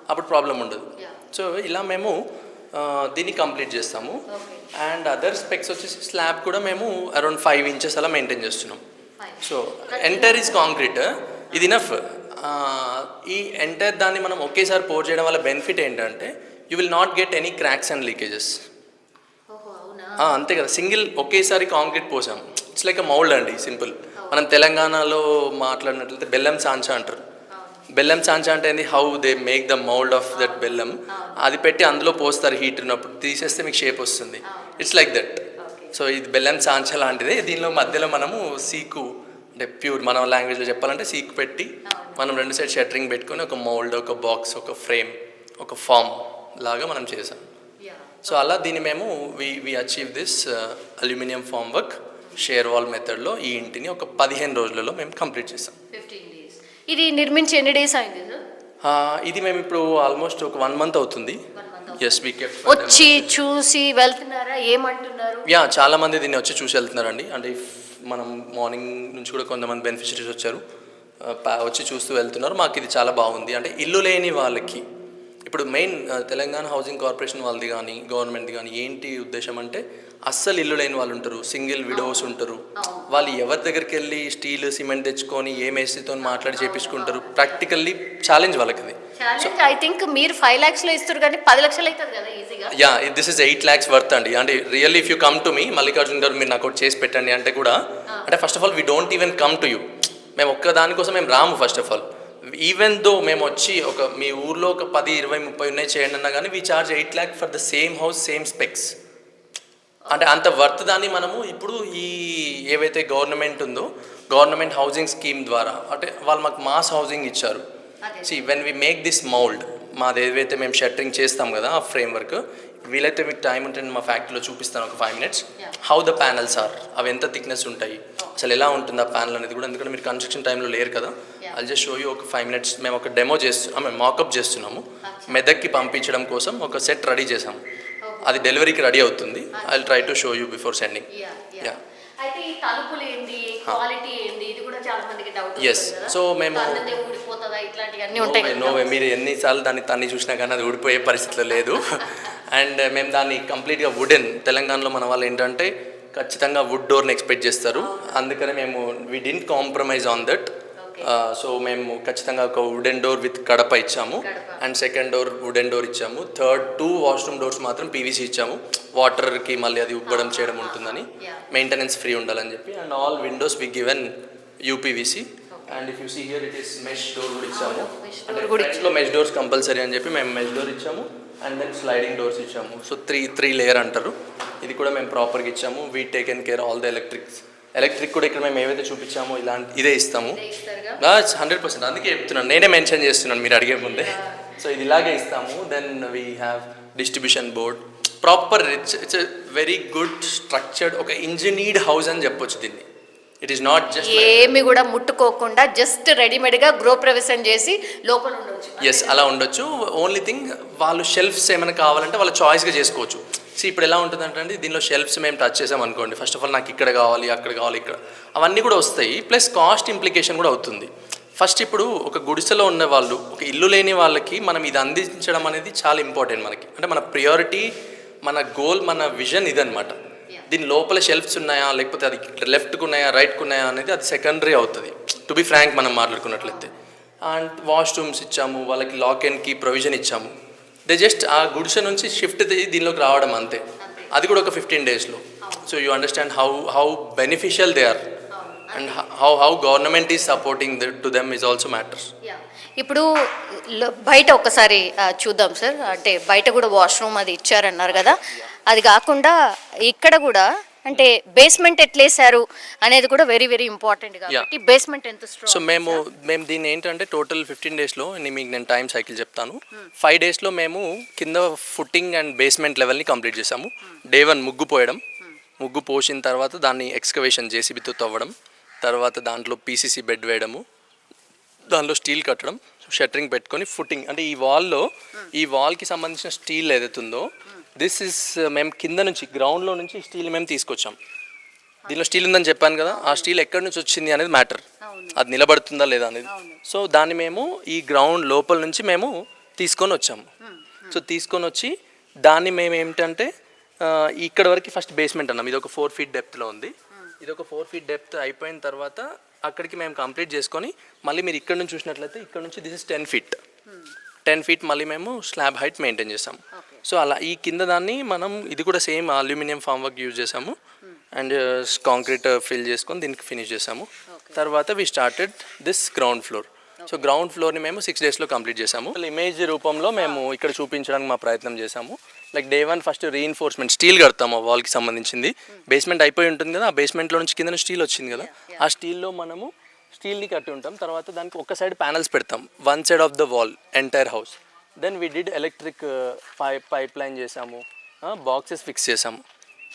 అప్పుడు ప్రాబ్లం ఉండదు. సో ఇలా మేము దీన్ని కంప్లీట్ చేస్తాము. అండ్ అదర్ స్పెక్స్ వచ్చేసి స్లాబ్ కూడా మేము అరౌండ్ 5 inches అలా మెయింటైన్ చేస్తున్నాం. సో ఎంటైర్ ఈజ్ కాంక్రీట్, ఇది ఇనఫ్. ఈ ఎంటైర్ దాన్ని మనం ఒకేసారి పోర్ చేయడం వల్ల బెనిఫిట్ ఏంటంటే you will not get any cracks and leakages. అంతే కదా, సింగిల్ ఒకేసారి కాంక్రీట్ పోసాం. ఇట్స్ లైక్ అ మౌల్డ్ అండి, సింపుల్. మనం తెలంగాణలో మాట్లాడినట్లయితే బెల్లం సాంచా అంటారు. బెల్లం సాంచా అంటే ఏంది, how they make the mould of that బెల్లం, అది పెట్టి అందులో పోస్తారు హీట్ ఉన్నప్పుడు, తీసేస్తే మీకు షేప్ వస్తుంది. It's like that. సో ఇది బెల్లం సాంచా లాంటిదే. దీనిలో మధ్యలో మనము సీకు అంటే ప్యూర్ మన లాంగ్వేజ్లో చెప్పాలంటే సీకు పెట్టి మనం 2 సైడ్ షట్టరింగ్ పెట్టుకొని ఒక మౌల్డ్, ఒక బాక్స్, ఒక ఫ్రేమ్, ఒక ఫామ్ లాగా మనం చేసాం. సో అలా దీన్ని మేము we achieve this aluminium form work shear wall మెథడ్లో ఈ ఇంటిని ఒక 15 రోజులలో మేము కంప్లీట్ చేసాం. ఇది నిర్మించి ఎన్ని డేస్ అయింది? ఇది మేము ఇప్పుడు ఆల్మోస్ట్ ఒక 1 month అవుతుంది. ఎస్ వీ కెప్ట్ వచ్చి చూసి వెళ్తున్నారా, ఏమంటున్నారు? చాలా మంది దీన్ని వచ్చి చూసి వెళ్తున్నారండి. అంటే మనం మార్నింగ్ నుంచి కూడా కొంతమంది బెనిఫిషరీస్ వచ్చారు, వచ్చి చూస్తూ వెళ్తున్నారు. మాకు ఇది చాలా బాగుంది. అంటే ఇల్లు లేని వాళ్ళకి ఇప్పుడు మెయిన్ తెలంగాణ హౌసింగ్ కార్పొరేషన్ వాళ్ళది కానీ గవర్నమెంట్ది కానీ ఏంటి ఉద్దేశం అంటే అస్సలు ఇల్లు లేని వాళ్ళు ఉంటారు, సింగిల్ విడోస్ ఉంటారు. వాళ్ళు ఎవరి దగ్గరికి వెళ్ళి స్టీల్ సిమెంట్ తెచ్చుకొని ఏ మేస్త్రితో మాట్లాడి చేపించుకుంటారు. ప్రాక్టికల్లీ ఛాలెంజ్ వాళ్ళకి ఇది. ఐ థింక్ మీరు 5 lakhs ఇస్తారు కానీ 10 lakhs అవుతుంది కదా ఈజీగా. దిస్ ఇస్ 8 lakhs వర్త్ అండి. అంటే really if you come to me, Mallikarjun గారు మీరు నాకు చేసి పెట్టండి అంటే కూడా, అంటే first of all we don't even come to you. మేము ఒక్క దానికోసం మేము రాము. First of all even though మేము వచ్చి ఒక మీ ఊర్లో ఒక 10, 20, 30 ఉన్నాయి చేయండి అన్నా కానీ we charge 8 lakhs for the same house same specs. అంటే అంత వర్త్ దాన్ని మనము ఇప్పుడు ఈ ఏవైతే గవర్నమెంట్ ఉందో గవర్నమెంట్ హౌసింగ్ స్కీమ్ ద్వారా అంటే వాళ్ళు మాకు మాస్ హౌసింగ్ ఇచ్చారు. See when we make this mould, మాది ఏదైతే మేము షట్టరింగ్ చేస్తాం కదా ఆ ఫ్రేమ్ వర్క్, వీలైతే మీకు టైం ఉంటే మా ఫ్యాక్టరీలో చూపిస్తాను ఒక 5 minutes how the panels are, అవి ఎంత థిక్నెస్ ఉంటాయి, అసలు ఎలా ఉంటుంది ఆ ప్యానల్ అనేది కూడా. ఎందుకంటే మీరు కన్స్ట్రక్షన్ టైంలో లేరు కదా. ఐల్ జస్ట్ షో యూ ఒక 5 minutes. మేము ఒక డెమో మేము మాకప్ చేస్తున్నాము. మెదక్కి పంపించడం కోసం ఒక సెట్ రెడీ చేసాము. అది డెలివరీకి రెడీ అవుతుంది. I try to show you before sending. అయితే ఈ తలుపులు ఏంది, క్వాలిటీ ఏంది, ఇది కూడా చాలా మందికి డౌట్. ఎస్, సో మేము ఊడిపోతుందా ఇట్లాంటివన్నీ ఉంటాయి. నోవే, మీరు ఎన్నిసార్లు దాన్ని తన్ని చూసినా కానీ అది ఊడిపోయే పరిస్థితిలో లేదు. అండ్ మేము దాన్ని కంప్లీట్గా వుడెన్, తెలంగాణలో మన వాళ్ళు ఏంటంటే ఖచ్చితంగా వుడ్ డోర్ని ఎక్స్పెక్ట్ చేస్తారు. అందుకనే మేము we didn't compromise on that. So మేము ఖచ్చితంగా ఒక వుడెన్ డోర్ విత్ కడప ఇచ్చాము. And second door wooden door ఇచ్చాము. థర్డ్ 2 వాష్రూమ్ డోర్స్ మాత్రం పీవీసీ ఇచ్చాము. వాటర్కి మళ్ళీ అది ఉబ్బడం చేయడం ఉంటుందని, మెయింటెనెన్స్ ఫ్రీ ఉండాలని చెప్పి. And all windows we given UPVC. And if you see here it is mesh door కూడా ఇచ్చాము. అంటే ఫ్రంట్లో మెష్ డోర్స్ కంపల్సరీ అని చెప్పి మేము మెష్ డోర్ ఇచ్చాము. అండ్ దెన్ స్లైడింగ్ డోర్స్ ఇచ్చాము. సో 3 లేయర్ అంటారు. ఇది కూడా మేము ప్రాపర్గా ఇచ్చాము. We taken care all the electric కూడా ఇక్కడ మేము ఏవైతే చూపించామో ఇదే ఇస్తాము. 100%. అందుకే చెప్తున్నాను, నేనే మెన్షన్ చేస్తున్నాను మీరు అడిగే ముందే. సో ఇది ఇలాగే ఇస్తాము. Then we have distribution board, proper. It's very good structured, ఒక ఇంజనీర్డ్ హౌస్ అని చెప్పొచ్చు దీన్ని. ఇట్ ఈస్ నాట్ జస్ట్ ఏమి కూడా ముట్టుకోకుండా జస్ట్ రెడీమేడ్గా గృహప్రవేశం చేసి లోపల ఉండొచ్చు. ఎస్, అలా ఉండొచ్చు. ఓన్లీ థింగ్ వాళ్ళు షెల్ఫ్స్ ఏమైనా కావాలంటే వాళ్ళ చాయిస్గా చేసుకోవచ్చు. ఇప్పుడు ఎలా ఉంటుందంటే దీనిలో షెల్ఫ్స్ మేము టచ్ చేసాం అనుకోండి, ఫస్ట్ ఆఫ్ ఆల్ నాకు ఇక్కడ కావాలి, అక్కడ కావాలి, ఇక్కడ అవన్నీ కూడా వస్తాయి. ప్లస్ కాస్ట్ ఇంప్లికేషన్ కూడా అవుతుంది. ఫస్ట్ ఇప్పుడు ఒక గుడిసెలో ఉన్న వాళ్ళు, ఒక ఇల్లు లేని వాళ్ళకి మనం ఇది అందించడం అనేది చాలా ఇంపార్టెంట్ మనకి. అంటే మన ప్రియారిటీ, మన గోల్, మన విజన్ ఇదనమాట. దీని లోపల షెల్ఫ్స్ ఉన్నాయా లేకపోతే అది లెఫ్ట్కి ఉన్నాయా రైట్కి ఉన్నాయా అనేది అది సెకండరీ అవుతుంది, టు బి ఫ్రాంక్ మనం మాట్లాడుకున్నట్లయితే. అండ్ వాష్రూమ్స్ ఇచ్చాము, వాళ్ళకి లాక్ అండ్ కీ ప్రొవిజన్ ఇచ్చాము. దే జస్ట్ ఆ గుడిసె నుంచి షిఫ్ట్ దీనిలోకి రావడం అంతే. అది కూడా ఒక 15 daysలో. So you understand how beneficial they are and how government is supporting to them is also matters. ఇప్పుడు బయట ఒకసారి చూద్దాం సార్. అంటే బయట కూడా వాష్రూమ్ అది ఇచ్చారన్నారు కదా, అది కాకుండా ఇక్కడ కూడా అంటే బేస్మెంట్ ఎట్లేసారు అనేది కూడా వెరీ వెరీ ఇంపార్టెంట్. కాబట్టి బేస్మెంట్ ఎంత స్ట్రాంగ్? సో మేము దీన్ని ఏంటంటే టోటల్ 15 daysలో మీకు నేను టైం సైకిల్ చెప్తాను. 5 daysలో మేము కింద ఫుట్టింగ్ అండ్ బేస్మెంట్ లెవెల్ని కంప్లీట్ చేసాము. Day 1 ముగ్గు పోయడం, ముగ్గు పోసిన తర్వాత దాన్ని ఎక్స్కవేషన్ జేసీబీతో తవ్వడం, తర్వాత దాంట్లో పీసీసీ బెడ్ వేయడము, దానిలో స్టీల్ కట్టడం, షట్టరింగ్ పెట్టుకొని ఫుట్టింగ్. అంటే ఈ వాల్కి సంబంధించిన స్టీల్ ఏదైతే ఉందో దిస్ ఇస్ మేము కింద నుంచి గ్రౌండ్లో నుంచి స్టీల్ మేము తీసుకొచ్చాం. దీనిలో స్టీల్ ఉందని చెప్పాను కదా, ఆ స్టీల్ ఎక్కడి నుంచి వచ్చింది అనేది మ్యాటర్, అది నిలబడుతుందా లేదా అనేది. సో దాన్ని మేము ఈ గ్రౌండ్ లోపల నుంచి మేము తీసుకొని వచ్చాము. సో తీసుకొని వచ్చి దాన్ని మేము ఏమిటంటే ఇక్కడ వరకు ఫస్ట్ బేస్మెంట్ అన్నాం. ఇది ఒక 4 feet డెప్త్లో ఉంది. ఇది ఒక 4 feet డెప్త్ అయిపోయిన తర్వాత అక్కడికి మేము కంప్లీట్ చేసుకొని మళ్ళీ మీరు ఇక్కడ నుంచి చూసినట్లయితే ఇక్కడ నుంచి దిస్ ఇస్ 10 feet మళ్ళీ మేము స్లాబ్ హైట్ మెయింటైన్ చేసాము. సో అలా ఈ కింద దాన్ని మనం ఇది కూడా same aluminium form work use చేసాము అండ్ కాంక్రీట్ ఫిల్ చేసుకొని దీనికి ఫినిష్ చేసాము. తర్వాత we started this ground floor. సో గ్రౌండ్ ఫ్లోర్ని మేము 6 daysలో కంప్లీట్ చేసాము. ఇమేజ్ రూపంలో మేము ఇక్కడ చూపించడానికి మా ప్రయత్నం చేసాము. Like Day 1 first reinforcement steel కడతాము వాల్కి సంబంధించింది. బేస్మెంట్ అయిపోయి ఉంటుంది కదా, ఆ బేస్మెంట్లో నుంచి కింద స్టీల్ వచ్చింది కదా, ఆ స్టీల్లో మనము స్టీల్ని కట్టి ఉంటాం. తర్వాత దానికి ఒక సైడ్ ప్యానల్స్ పెడతాం, 1 side of the wall entire house. Then we did electric pipe line చేసాము, బాక్సెస్ ఫిక్స్ చేసాము.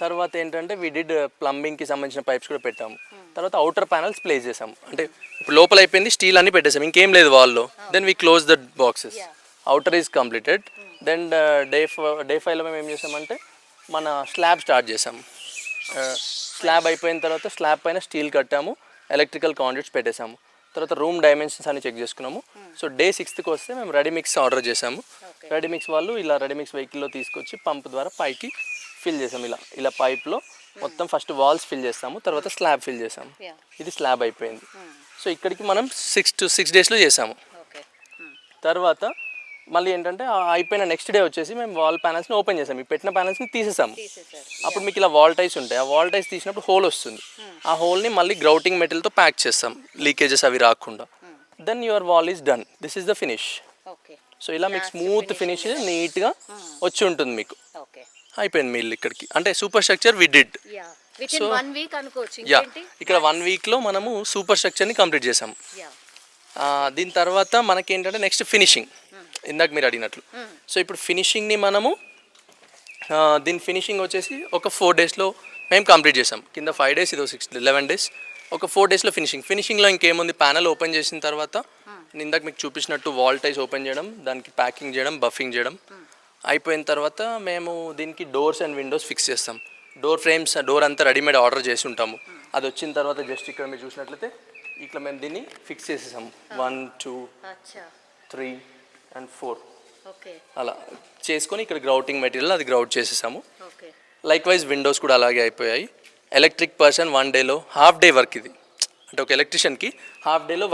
తర్వాత ఏంటంటే వి డిడ్ ప్లంబింగ్కి సంబంధించిన పైప్స్ కూడా పెట్టాము. తర్వాత అవుటర్ ప్యానల్స్ ప్లేస్ చేసాము. అంటే ఇప్పుడు లోపల అయిపోయింది, స్టీల్ అన్ని పెట్టేసాము, ఇంకేం లేదు వాల్లో. Then we close the boxes. Outer is completed. Then day 5లో మేము ఏం చేసామంటే మన స్లాబ్ స్టార్ట్ చేసాము. స్లాబ్ అయిపోయిన తర్వాత స్లాబ్ పైన స్టీల్ కట్టాము, ఎలక్ట్రికల్ కాండ్యూట్స్ పెట్టేసాము. తర్వాత రూమ్ డైమెన్షన్స్ అని చెక్ చేసుకున్నాము. సో డే 6కి వస్తే మేము రెడీమిక్స్ ఆర్డర్ చేసాము. రెడీమిక్స్ వాళ్ళు ఇలా రెడీమిక్స్ వెహికల్లో తీసుకొచ్చి పంప్ ద్వారా పైకి ఫిల్ చేసాము. ఇలా పైప్లో మొత్తం ఫస్ట్ వాల్స్ ఫిల్ చేస్తాము, తర్వాత స్లాబ్ ఫిల్ చేసాము. ఇది స్లాబ్ అయిపోయింది. సో ఇక్కడికి మనం 6 డేస్లో చేసాము. తర్వాత మళ్ళీ ఏంటంటే అయిపోయిన నెక్స్ట్ డే వచ్చేసి మేము వాల్ ప్యానల్స్ని ఓపెన్ చేసాము. ఈ పెట్టిన ప్యానల్స్ని తీసేసాము. అప్పుడు మీకు ఇలా వాల్ టైస్ ఉంటాయి. ఆ వాల్ టైస్ తీసినప్పుడు హోల్ వస్తుంది. ఆ హోల్ని మళ్ళీ గ్రౌటింగ్ మెటీరియల్తో ప్యాక్ చేస్తాం, లీకేజెస్ అవి రాకుండా. Then your wall is done. This is the finish. So ఇలా మీకు స్మూత్ ఫినిష్ నీట్గా వచ్చి ఉంటుంది మీకు. అయిపోయింది మీ ఇల్లు ఇక్కడికి. అంటే super structure we did. So yeah, ఇక్కడ 1 వీక్లో మనము సూపర్ స్ట్రక్చర్ని కంప్లీట్ చేసాము. దీని తర్వాత మనకేంటంటే నెక్స్ట్ ఫినిషింగ్, ఇందాక మీరు అడిగినట్లు. సో ఇప్పుడు ఫినిషింగ్ని మనము దీని ఫినిషింగ్ వచ్చేసి ఒక 4 డేస్లో మేము కంప్లీట్ చేసాం. కింద 5 డేస్, ఇదో 11 డేస్, ఒక 4 డేస్లో ఫినిషింగ్లో ఇంకేముంది, ప్యానల్ ఓపెన్ చేసిన తర్వాత ఇందాక మీకు చూపించినట్టు వాల్ టైస్ ఓపెన్ చేయడం, దానికి ప్యాకింగ్ చేయడం, బఫింగ్ చేయడం అయిపోయిన తర్వాత మేము దీనికి డోర్స్ అండ్ విండోస్ ఫిక్స్ చేస్తాం. డోర్ ఫ్రేమ్స్, డోర్ అంతా రెడీమేడ్ ఆర్డర్ చేసి ఉంటాము. అది వచ్చిన తర్వాత జస్ట్ ఇక్కడ మీరు చూసినట్లయితే ఇట్లా మేము దీన్ని ఫిక్స్ చేసేసాము. 1, 2, 3 and 4 అలా చేసుకొని ఇక్కడ గ్రౌటింగ్ మెటీరియల్ అది గ్రౌట్ చేసేసాము. లైక్ వైజ్ విండోస్ కూడా అలాగే అయిపోయాయి. ఎలక్ట్రిక్ పర్సన్ 1 డేలో హాఫ్ డే వర్క్ ఇది. అంటే ఒక ఎలక్ట్రిషియన్కి హాఫ్ డేలో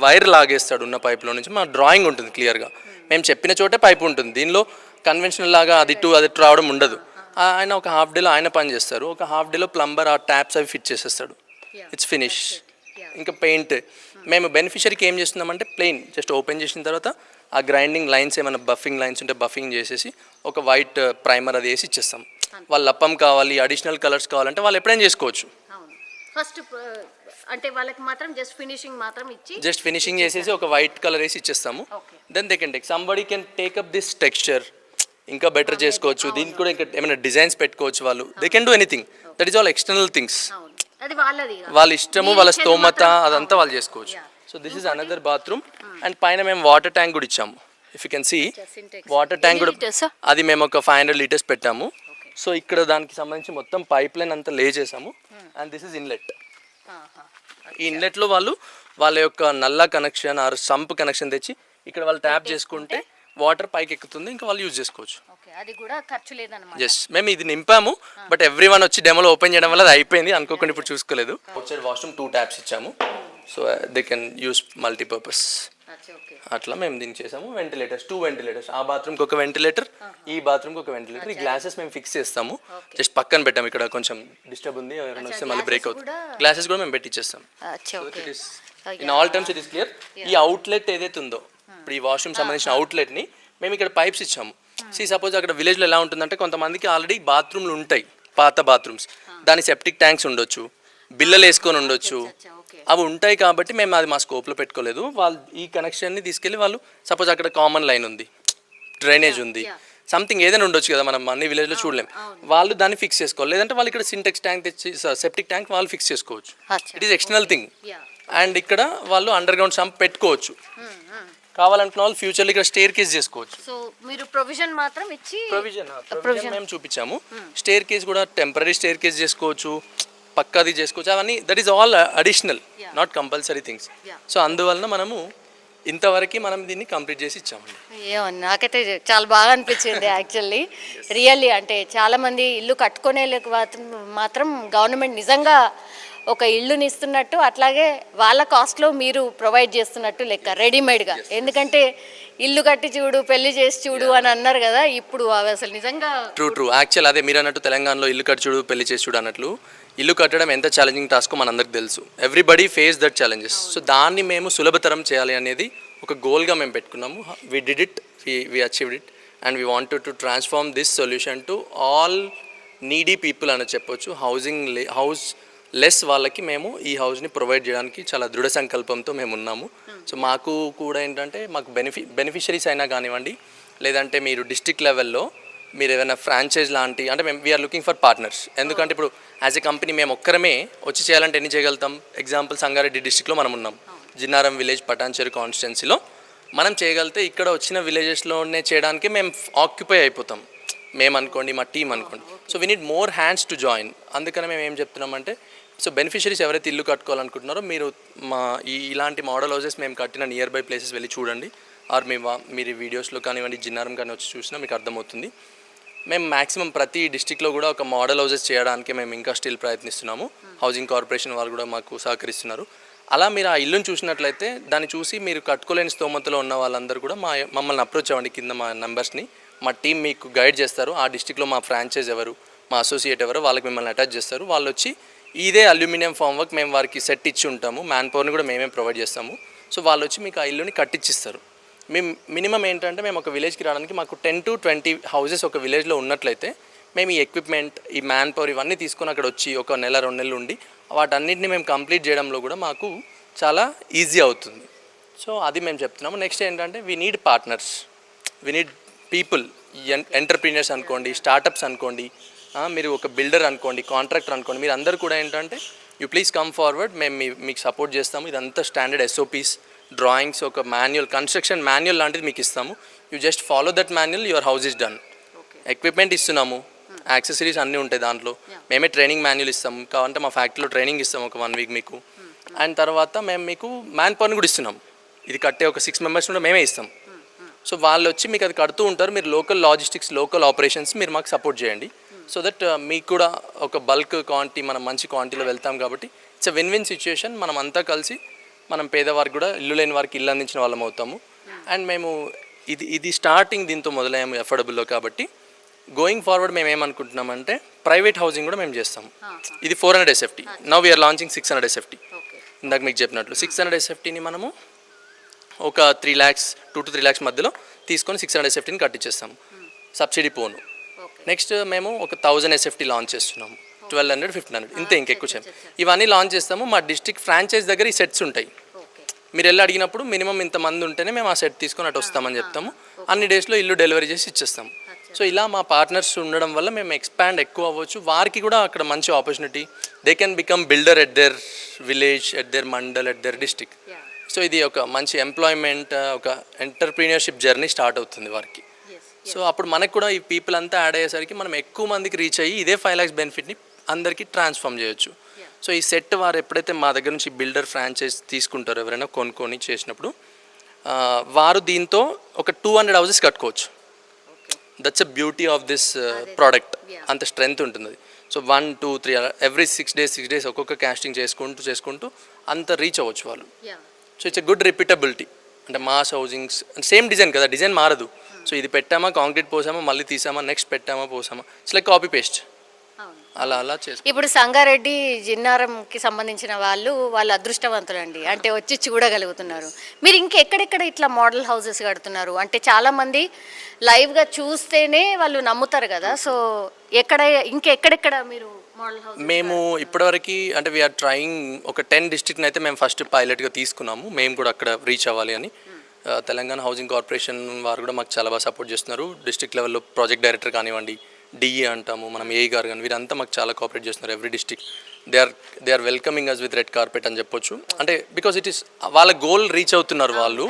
వైర్ లాగేస్తాడు ఉన్న పైప్లో నుంచి. మా డ్రాయింగ్ ఉంటుంది క్లియర్గా, మేము చెప్పిన చోటే పైప్ ఉంటుంది. దీనిలో కన్వెన్షనల్ లాగా అది రావడం ఉండదు. ఆయన ఒక హాఫ్ డేలో ఆయన పని చేస్తారు, ఒక హాఫ్ డేలో ప్లంబర్ ఆ ట్యాప్స్ అవి ఫిట్ చేసేస్తాడు. It's finish. ఇంకా పెయింట్ మేము బెనిఫిషరీకి ఏం చేస్తున్నామంటే ప్లెయిన్ జస్ట్ ఓపెన్ చేసిన తర్వాత ఆ గ్రైండింగ్ లైన్స్ ఏమైనా బఫింగ్ లైన్స్ ఉంటే బఫింగ్ చేసేసి ఒక వైట్ ప్రైమర్ అది వేసి ఇచ్చేస్తాం. వాళ్ళు లప్పం కావాలి, అడిషనల్ కలర్స్ కావాలంటే వాళ్ళు ఎప్పుడైనా చేసుకోవచ్చు. ఫస్ట్ అంటే వాళ్ళకి మాత్రం జస్ట్ ఫినిషింగ్ చేసేసి ఒక వైట్ కలర్ వేసి ఇచ్చేస్తాము. Then they can take, somebody can take up this texture, ఇంకా బెటర్ చేసుకోవచ్చు. దీనికి కూడా ఇంకా ఏమైనా డిజైన్స్ పెట్టుకోవచ్చు వాళ్ళు. They can do anything. That is all external things. వాళ్ళ ఇష్టము, వాళ్ళ స్తోమత అదంతా వాళ్ళు చేసుకోవచ్చు. So this is another bathroom. And పైన మేము వాటర్ ట్యాంక్ కూడా ఇచ్చాము. If you can see water tank కూడా అది మేము ఒక 500 లీటర్స్ పెట్టాము. సో ఇక్కడ దానికి సంబంధించి మొత్తం పైప్ లైన్ అంతా లే చేసాము. And this is inlet. ఈ ఇన్లెట్లో వాళ్ళు వాళ్ళ యొక్క నల్లా కనెక్షన్ ఆర్ సంప్ కనెక్షన్ తెచ్చి ఇక్కడ వాళ్ళు ట్యాప్ చేసుకుంటే వాటర్ పైకి ఎక్కుతుంది, ఇంకా వాళ్ళు యూజ్ చేసుకోవచ్చు. అది కూడా ఖర్చు లేదన్నమాట. ఎస్, మేము ఇది నింపాము, బట్ ఎవ్రీవన్ వచ్చి డెమోలో ఓపెన్ చేయడం వల్ల అది అయిపోయింది. అనుకోకుండా ఇప్పుడు చూసుకోలేదు. అవుట్ సైడ్ వాష్రూమ్ 2 ట్యాప్స్ ఇచ్చాము. So they can use multipurpose. అట్లా మేము దీన్ని చేసాము. వెంటిలేటర్స్ 2 వెంటిలేటర్స్, ఆ బాత్రూమ్కి ఒక వెంటిలేటర్, ఈ బాత్రూమ్కి ఒక వెంటిలేటర్. ఈ గ్లాసెస్ మేము ఫిక్స్ చేస్తాము, జస్ట్ పక్కన పెట్టాము. ఇక్కడ కొంచెం డిస్టర్బ్ ఉంది, ఎవరైనా వస్తే మళ్ళీ బ్రేక్ అవుతుంది. గ్లాసెస్ కూడా మేము పెట్టిచ్చేస్తాం. In all terms it is clear. ఈ అవుట్లెట్ ఏదైతే ఉందో ఇప్పుడు ఈ వాష్రూమ్ సంబంధించిన అవుట్లెట్ని మేము ఇక్కడ పైప్స్ ఇచ్చాము. సపోజ్ అక్కడ విలేజ్లో ఎలా ఉంటుందంటే కొంతమందికి ఆల్రెడీ బాత్రూమ్లు ఉంటాయి, పాత బాత్రూమ్స్, దాని సెప్టిక్ ట్యాంక్స్ ఉండొచ్చు, బిల్లలు వేసుకొని ఉండొచ్చు, అవి ఉంటాయి. కాబట్టి మేము అది మా స్కోప్లో పెట్టుకోలేదు. వాళ్ళు ఈ కనెక్షన్ని తీసుకెళ్ళి వాళ్ళు సపోజ్ అక్కడ కామన్ లైన్ ఉంది, డ్రైనేజ్ ఉంది, సంథింగ్ ఏదైనా ఉండొచ్చు కదా, మనం అన్ని విలేజ్లో చూడలేం. వాళ్ళు దాన్ని ఫిక్స్ చేసుకోవాలి. లేదంటే వాళ్ళు ఇక్కడ సింటెక్స్ ట్యాంక్ తెచ్చి సెప్టిక్ ట్యాంక్ వాళ్ళు ఫిక్స్ చేసుకోవచ్చు. It is external thing. And ఇక్కడ వాళ్ళు అండర్ గ్రౌండ్ సంప్ పెట్టుకోవచ్చు. కావాలనుకున్న వాళ్ళు ఫ్యూచర్లో ఇక్కడ స్టేర్ కేస్ చేసుకోవచ్చు. సో మీరు ప్రొవిజన్ మాత్రం ఇచ్చి ప్రొవిజన్ మేము చూపించాము. స్టేర్ కేస్ కూడా టెంపరీ స్టేర్ కేస్ చేసుకోవచ్చు, పక్కాది చేసుకోవచ్చు. అవన్నీ that is all additional, not compulsory things. So అందువలన మనము ఇంతవరకు మనం దీన్ని కంప్లీట్ చేసి ఇచ్చామండి. ఏమో నాకైతే చాలా బాగా అనిపించింది యాక్చువల్లీ, రియల్లీ. అంటే చాలామంది ఇల్లు కట్టుకునే మాత్రం గవర్నమెంట్ నిజంగా ఒక ఇల్లుని ఇస్తున్నట్టు, అట్లాగే వాళ్ళ కాస్ట్లో మీరు ప్రొవైడ్ చేస్తున్నట్టు లెక్క రెడీమేడ్గా. ఎందుకంటే ఇల్లు కట్టి చూడు, పెళ్లి చేసి చూడు అని అన్నారు కదా, ఇప్పుడు అవి అసలు నిజంగా ట్రూ. యాక్చువల్ అదే మీరు అన్నట్టు తెలంగాణలో ఇల్లు కట్టి చూడు, పెళ్లి చేసి చూడు అన్నట్లు ఇల్లు కట్టడం ఎంత ఛాలెంజింగ్ టాస్కో మనందరికి తెలుసు. Everybody face that challenges. So దాన్ని మేము సులభతరం చేయాలి అనేది ఒక గోల్గా మేము పెట్టుకున్నాము. We did it, we achieved it, and we wanted to transform this solution to all needy people అని చెప్పొచ్చు. హౌస్ లెస్ వాళ్ళకి మేము ఈ హౌస్ని ప్రొవైడ్ చేయడానికి చాలా దృఢ సంకల్పంతో మేము ఉన్నాము. సో మాకు కూడా ఏంటంటే మాకు బెనిఫిషరీస్ అయినా కానివ్వండి, లేదంటే మీరు డిస్ట్రిక్ట్ లెవెల్లో మీరు ఏదైనా ఫ్రాంచైజ్ లాంటి అంటే మేము వీఆర్ లుకింగ్ ఫర్ పార్ట్నర్స్. ఎందుకంటే ఇప్పుడు యాజ్ ఎ కంపెనీ మేము ఒక్కరమే వచ్చి చేయాలంటే ఎన్ని చేయగలుగుతాం? ఎగ్జాంపుల్ సంగారెడ్డి డిస్టిక్లో మనం ఉన్నాం, జిన్నారం విలేజ్ పటాన్చెరు కాన్స్టిట్యున్సీలో మనం చేయగలిగితే ఇక్కడ వచ్చిన విలేజెస్లోనే చేయడానికి మేము ఆక్యుపై అయిపోతాం, మేము అనుకోండి మా టీం అనుకోండి. So we need more hands to join. అందుకనే మేము ఏం చెప్తున్నామంటే సో బెనిఫిషరీస్ ఎవరైతే ఇల్లు కట్టుకోవాలనుకుంటున్నారో మీరు మా ఇలాంటి మోడల్ హౌసెస్ మేము కట్టిన నియర్ బై ప్లేసెస్ వెళ్ళి చూడండి, ఆర్ మీరు వీడియోస్లో కానివ్వండి జిన్నారం కానీ వచ్చి చూసినా మీకు అర్థమవుతుంది. మేము మ్యాక్సిమం ప్రతి డిస్టిక్లో కూడా ఒక మోడల్ హౌసెస్ చేయడానికి మేము ఇంకా స్టిల్ ప్రయత్నిస్తున్నాము. హౌసింగ్ కార్పొరేషన్ వాళ్ళు కూడా మాకు సహకరిస్తున్నారు. అలా మీరు ఆ ఇల్లుని చూసినట్లయితే దాన్ని చూసి మీరు కట్టుకోలేని స్తోమతలో ఉన్న వాళ్ళందరూ కూడా మమ్మల్ని అప్రోచ్ అవ్వండి. కింద మా నెంబర్స్ని మా టీం మీకు గైడ్ చేస్తారు. ఆ డిస్టిక్లో మా ఫ్రాంచైజ్ ఎవరు, మా అసోసియేట్ ఎవరు, వాళ్ళకి మిమ్మల్ని అటాచ్ చేస్తారు. వాళ్ళు వచ్చి ఇదే అల్యూమినియం ఫామ్ వర్క్ మేము వారికి సెట్ ఇచ్చి ఉంటాము, మ్యాన్ పవర్ని కూడా మేమే ప్రొవైడ్ చేస్తాము. సో వాళ్ళు వచ్చి మీకు ఆ ఇల్లుని కట్టించిస్తారు. మేము మినిమం ఏంటంటే మేము ఒక విలేజ్కి రావడానికి మాకు 10 to 20 హౌసెస్ ఒక విలేజ్లో ఉన్నట్లయితే మేము ఈ ఎక్విప్మెంట్, ఈ మ్యాన్ పవర్ ఇవన్నీ తీసుకొని అక్కడ వచ్చి ఒక నెల 2 నెలలు ఉండి వాటన్నిటిని మేము కంప్లీట్ చేయడంలో కూడా మాకు చాలా ఈజీ అవుతుంది. సో అది మేము చెప్తున్నాము. నెక్స్ట్ ఏంటంటే we need partners, we need people, entrepreneurs అనుకోండి, స్టార్టప్స్ అనుకోండి, మీరు ఒక బిల్డర్ అనుకోండి, కాంట్రాక్టర్ అనుకోండి, మీరు అందరూ కూడా ఏంటంటే యూ ప్లీజ్ కమ్ ఫార్వర్డ్, మేము మీకు సపోర్ట్ చేస్తాము. ఇదంతా స్టాండర్డ్ SOPs, డ్రాయింగ్స్, ఒక మాన్యువల్, కన్స్ట్రక్షన్ మాన్యువల్ లాంటిది మీకు ఇస్తాము. You just follow that manual, your house is done. Equipment ఇస్తున్నాము, యాక్సెసరీస్ అన్నీ ఉంటాయి దాంట్లో. మేమే ట్రైనింగ్ మాన్యువల్ ఇస్తాము, కావాలంటే మా ఫ్యాక్టరీలో ట్రైనింగ్ ఇస్తాము ఒక 1 week మీకు. అండ్ తర్వాత మేము మీకు మ్యాన్ పవర్ని కూడా ఇస్తున్నాం. ఇది కట్టే ఒక 6 members కూడా మేమే ఇస్తాం. సో వాళ్ళు వచ్చి మీకు అది కడుతూ ఉంటారు. మీరు లోకల్ లాజిస్టిక్స్, లోకల్ ఆపరేషన్స్ మీరు మాకు సపోర్ట్ చేయండి. సో దట్ మీకు కూడా ఒక బల్క్ క్వాంటిటీ, మనం మంచి క్వాంటిటీలో వెళ్తాం కాబట్టి ఇట్స్ అ విన్ సిచ్యుయేషన్. మనం అంతా కలిసి మనం పేదవారికి కూడా, ఇల్లు లేని వారికి ఇల్లు అందించిన వాళ్ళం అవుతాము. అండ్ మేము ఇది స్టార్టింగ్ దీంతో మొదలయ్యాము అఫోర్డబుల్లో. కాబట్టి గోయింగ్ ఫార్వర్డ్ మేము ఏమనుకుంటున్నామంటే ప్రైవేట్ హౌసింగ్ కూడా మేము చేస్తాము. ఇది 400 SFT, now we are launching 600 SFT. ఇందాక మీకు చెప్పినట్లు 600 SFTని మనము ఒక 3 lakhs, 2 to 3 lakhs మధ్యలో తీసుకొని 600 SFTని కట్టించేస్తాము, సబ్సిడీ పోను. నెక్స్ట్ మేము ఒక 1000 SFT లాంచ్ చేస్తున్నాము, 1200, 1500, ఇంతే, ఇంకెక్కువ చేయం. ఇవన్నీ లాంచ్ చేస్తాము. మా డిస్ట్రిక్ట్ ఫ్రాంచైజ్ దగ్గర ఈ సెట్స్ ఉంటాయి. మీరు వెళ్ళి అడిగినప్పుడు మినిమం ఇంతమంది ఉంటేనే మేము ఆ సెట్ తీసుకొని అటు వస్తామని చెప్తాము. అన్ని డేస్లో ఇల్లు డెలివరీ చేసి ఇచ్చేస్తాము. సో ఇలా మా పార్ట్నర్స్ ఉండడం వల్ల మేము ఎక్స్పాండ్ ఎక్కువ అవ్వచ్చు. వారికి కూడా అక్కడ మంచి opportunity, they can become builder at their village, at their mandal, at their district. So ఇది ఒక మంచి ఎంప్లాయ్మెంట్, ఒక ఎంటర్ప్రీనియర్షిప్ జర్నీ స్టార్ట్ అవుతుంది వారికి. సో అప్పుడు మనకు కూడా ఈ పీపుల్ అంతా యాడ్ అయ్యేసరికి మనం ఎక్కువ మందికి రీచ్ అయ్యి ఇదే 5 lakhs బెనిఫిట్ని అందరికీ ట్రాన్స్ఫార్మ్ చేయొచ్చు. సో ఈ సెట్ వారు ఎప్పుడైతే మా దగ్గర నుంచి బిల్డర్ ఫ్రాంచైజ్ తీసుకుంటారో, ఎవరైనా కొనుక్కొని చేసినప్పుడు వారు దీంతో ఒక 200 houses కట్టుకోవచ్చు. That's a beauty of this product. అంత స్ట్రెంగ్త్ ఉంటుంది. సో 1, 2, 3 ఎవ్రీ 6 days ఒక్కొక్క కాస్టింగ్ చేసుకుంటూ అంత రీచ్ అవ్వచ్చు వాళ్ళు. So it's a good repeatability. అంటే మాస్ హౌసింగ్స్ సేమ్ డిజైన్ కదా, డిజైన్ మారదు. సో ఇది పెట్టామా, కాంక్రీట్ పోసామా, మళ్ళీ తీసామా, నెక్స్ట్ పెట్టామా, పోసామా, ఇట్స్ లైక్ కాపీ పేస్ట్. అలా చేసి ఇప్పుడు సంగారెడ్డి జిన్నారంకి సంబంధించిన వాళ్ళు అదృష్టవంతులండి. అంటే వచ్చి చూడగలుగుతున్నారు. మీరు ఇంకెక్కడెక్కడ ఇట్లా మోడల్ హౌసెస్ కడుతున్నారు? అంటే చాలామంది లైవ్గా చూస్తేనే వాళ్ళు నమ్ముతారు కదా. సో ఇంకెక్కడెక్కడ మీరు మోడల్ హౌస్? మేము ఇప్పటివరకు అంటే వీఆర్ ట్రయింగ్ ఒక 10 districts అయితే మేము ఫస్ట్ పైలట్గా తీసుకున్నాము. మేము కూడా అక్కడ రీచ్ అవ్వాలి అని. తెలంగాణ హౌసింగ్ కార్పొరేషన్ వారు కూడా మాకు చాలా బాగా సపోర్ట్ చేస్తున్నారు. డిస్ట్రిక్ట్ లెవెల్లో ప్రాజెక్ట్ డైరెక్టర్ కానివ్వండి, DE అంటాము, మనం ఏఈ గారు కానీ, వీరంతా మాకు చాలా కోఆపరేట్ చేస్తున్నారు. Every district they are welcoming us with red carpet అని చెప్పొచ్చు. అంటే బికాస్ ఇట్ ఈస్ వాళ్ళ గోల్ రీచ్ అవుతున్నారు వాళ్ళు.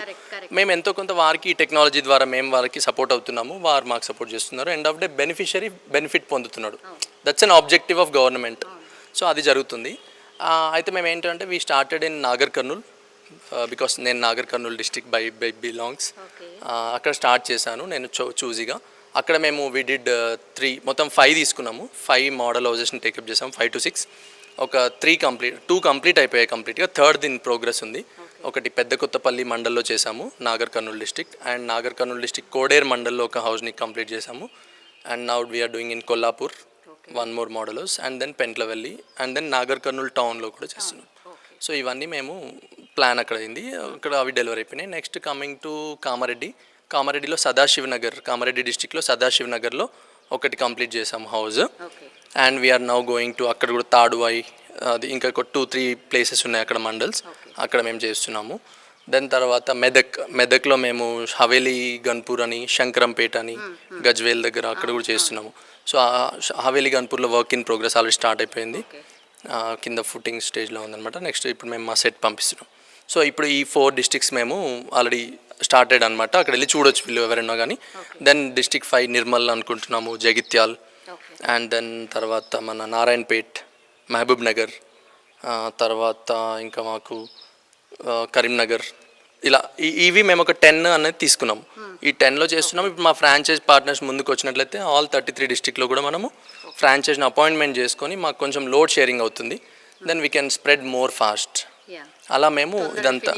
మేము ఎంతో కొంత వారికి టెక్నాలజీ ద్వారా మేము వారికి సపోర్ట్ అవుతున్నాము, వారు మాకు సపోర్ట్ చేస్తున్నారు. End of day beneficiary benefit పొందుతున్నాడు. That's an objective of government. So అది జరుగుతుంది. అయితే మేము ఏంటంటే we started in Nagar Kurnool, because నేను Nagar Kurnool district by belongs. అక్కడ స్టార్ట్ చేశాను నేను చూజీగా. అక్కడ మేము వీ డిడ్ 3, మొత్తం 5 తీసుకున్నాము. 5 మోడల్ హౌసెస్ని టేకప్ చేసాము, 5 to 6. ఒక 2 కంప్లీట్ అయిపోయాయి కంప్లీట్గా. 3rd ఇన్ ప్రోగ్రెస్ ఉంది. ఒకటి పెద్ద కొత్తపల్లి మండల్లో చేసాము, Nagar Kurnool district. And Nagar Kurnool district Kodair మండల్లో ఒక హౌస్ని కంప్లీట్ చేసాము. And now we're doing in Kollapur 1 more model house. And then Pentlavelli, and then Nagar Kurnool టౌన్లో కూడా చేస్తున్నాం. సో ఇవన్నీ మేము ప్లాన్ అక్కడ అయింది, అక్కడ అవి డెలివరీ అయిపోయినాయి. నెక్స్ట్ కమింగ్ టు కామారెడ్డిలో సదాశివనగర్, కామారెడ్డి డిస్ట్రిక్ట్లో సదాశివనగర్లో ఒకటి కంప్లీట్ చేసాము house. And we are now going to అక్కడ కూడా తాడువాయి, అది ఇంకా 2-3 places ఉన్నాయి అక్కడ మండల్స్, అక్కడ మేము చేస్తున్నాము. దెన్ తర్వాత మెదక్లో మేము హవేలీ గన్పూర్ అని, శంకరంపేట అని, గజ్వేల్ దగ్గర అక్కడ కూడా చేస్తున్నాము. సో హవేలీ గన్పూర్లో work in progress already start అయిపోయింది, కింద ఫుటింగ్ స్టేజ్లో ఉందన్నమాట. నెక్స్ట్ ఇప్పుడు మేము మా సెట్ పంపిస్తున్నాం. సో ఇప్పుడు ఈ 4 డిస్ట్రిక్ట్స్ మేము ఆల్రెడీ స్టార్టెడ్ అనమాట. అక్కడ వెళ్ళి చూడొచ్చు వీళ్ళు ఎవరైనా కానీ. దెన్ డిస్ట్రిక్ట్ 5 నిర్మల్ అనుకుంటున్నాము, జగిత్యాల్, అండ్ దెన్ తర్వాత మన నారాయణపేట్, మహబూబ్ నగర్, తర్వాత ఇంకా మాకు కరీంనగర్, ఇలా ఇవి మేము ఒక 10 అనేది తీసుకున్నాము. ఈ 10లో చేస్తున్నాము. ఇప్పుడు మా ఫ్రాంచైజ్ పార్ట్నర్స్ ముందుకు వచ్చినట్లయితే ఆల్ 33 డిస్ట్రిక్ట్లో కూడా మనము ఫ్రాంచైజ్ని అపాయింట్మెంట్ చేసుకొని మాకు కొంచెం లోడ్ షేరింగ్ అవుతుంది. Then we can spread more fast. అలా మేము ఇదంతా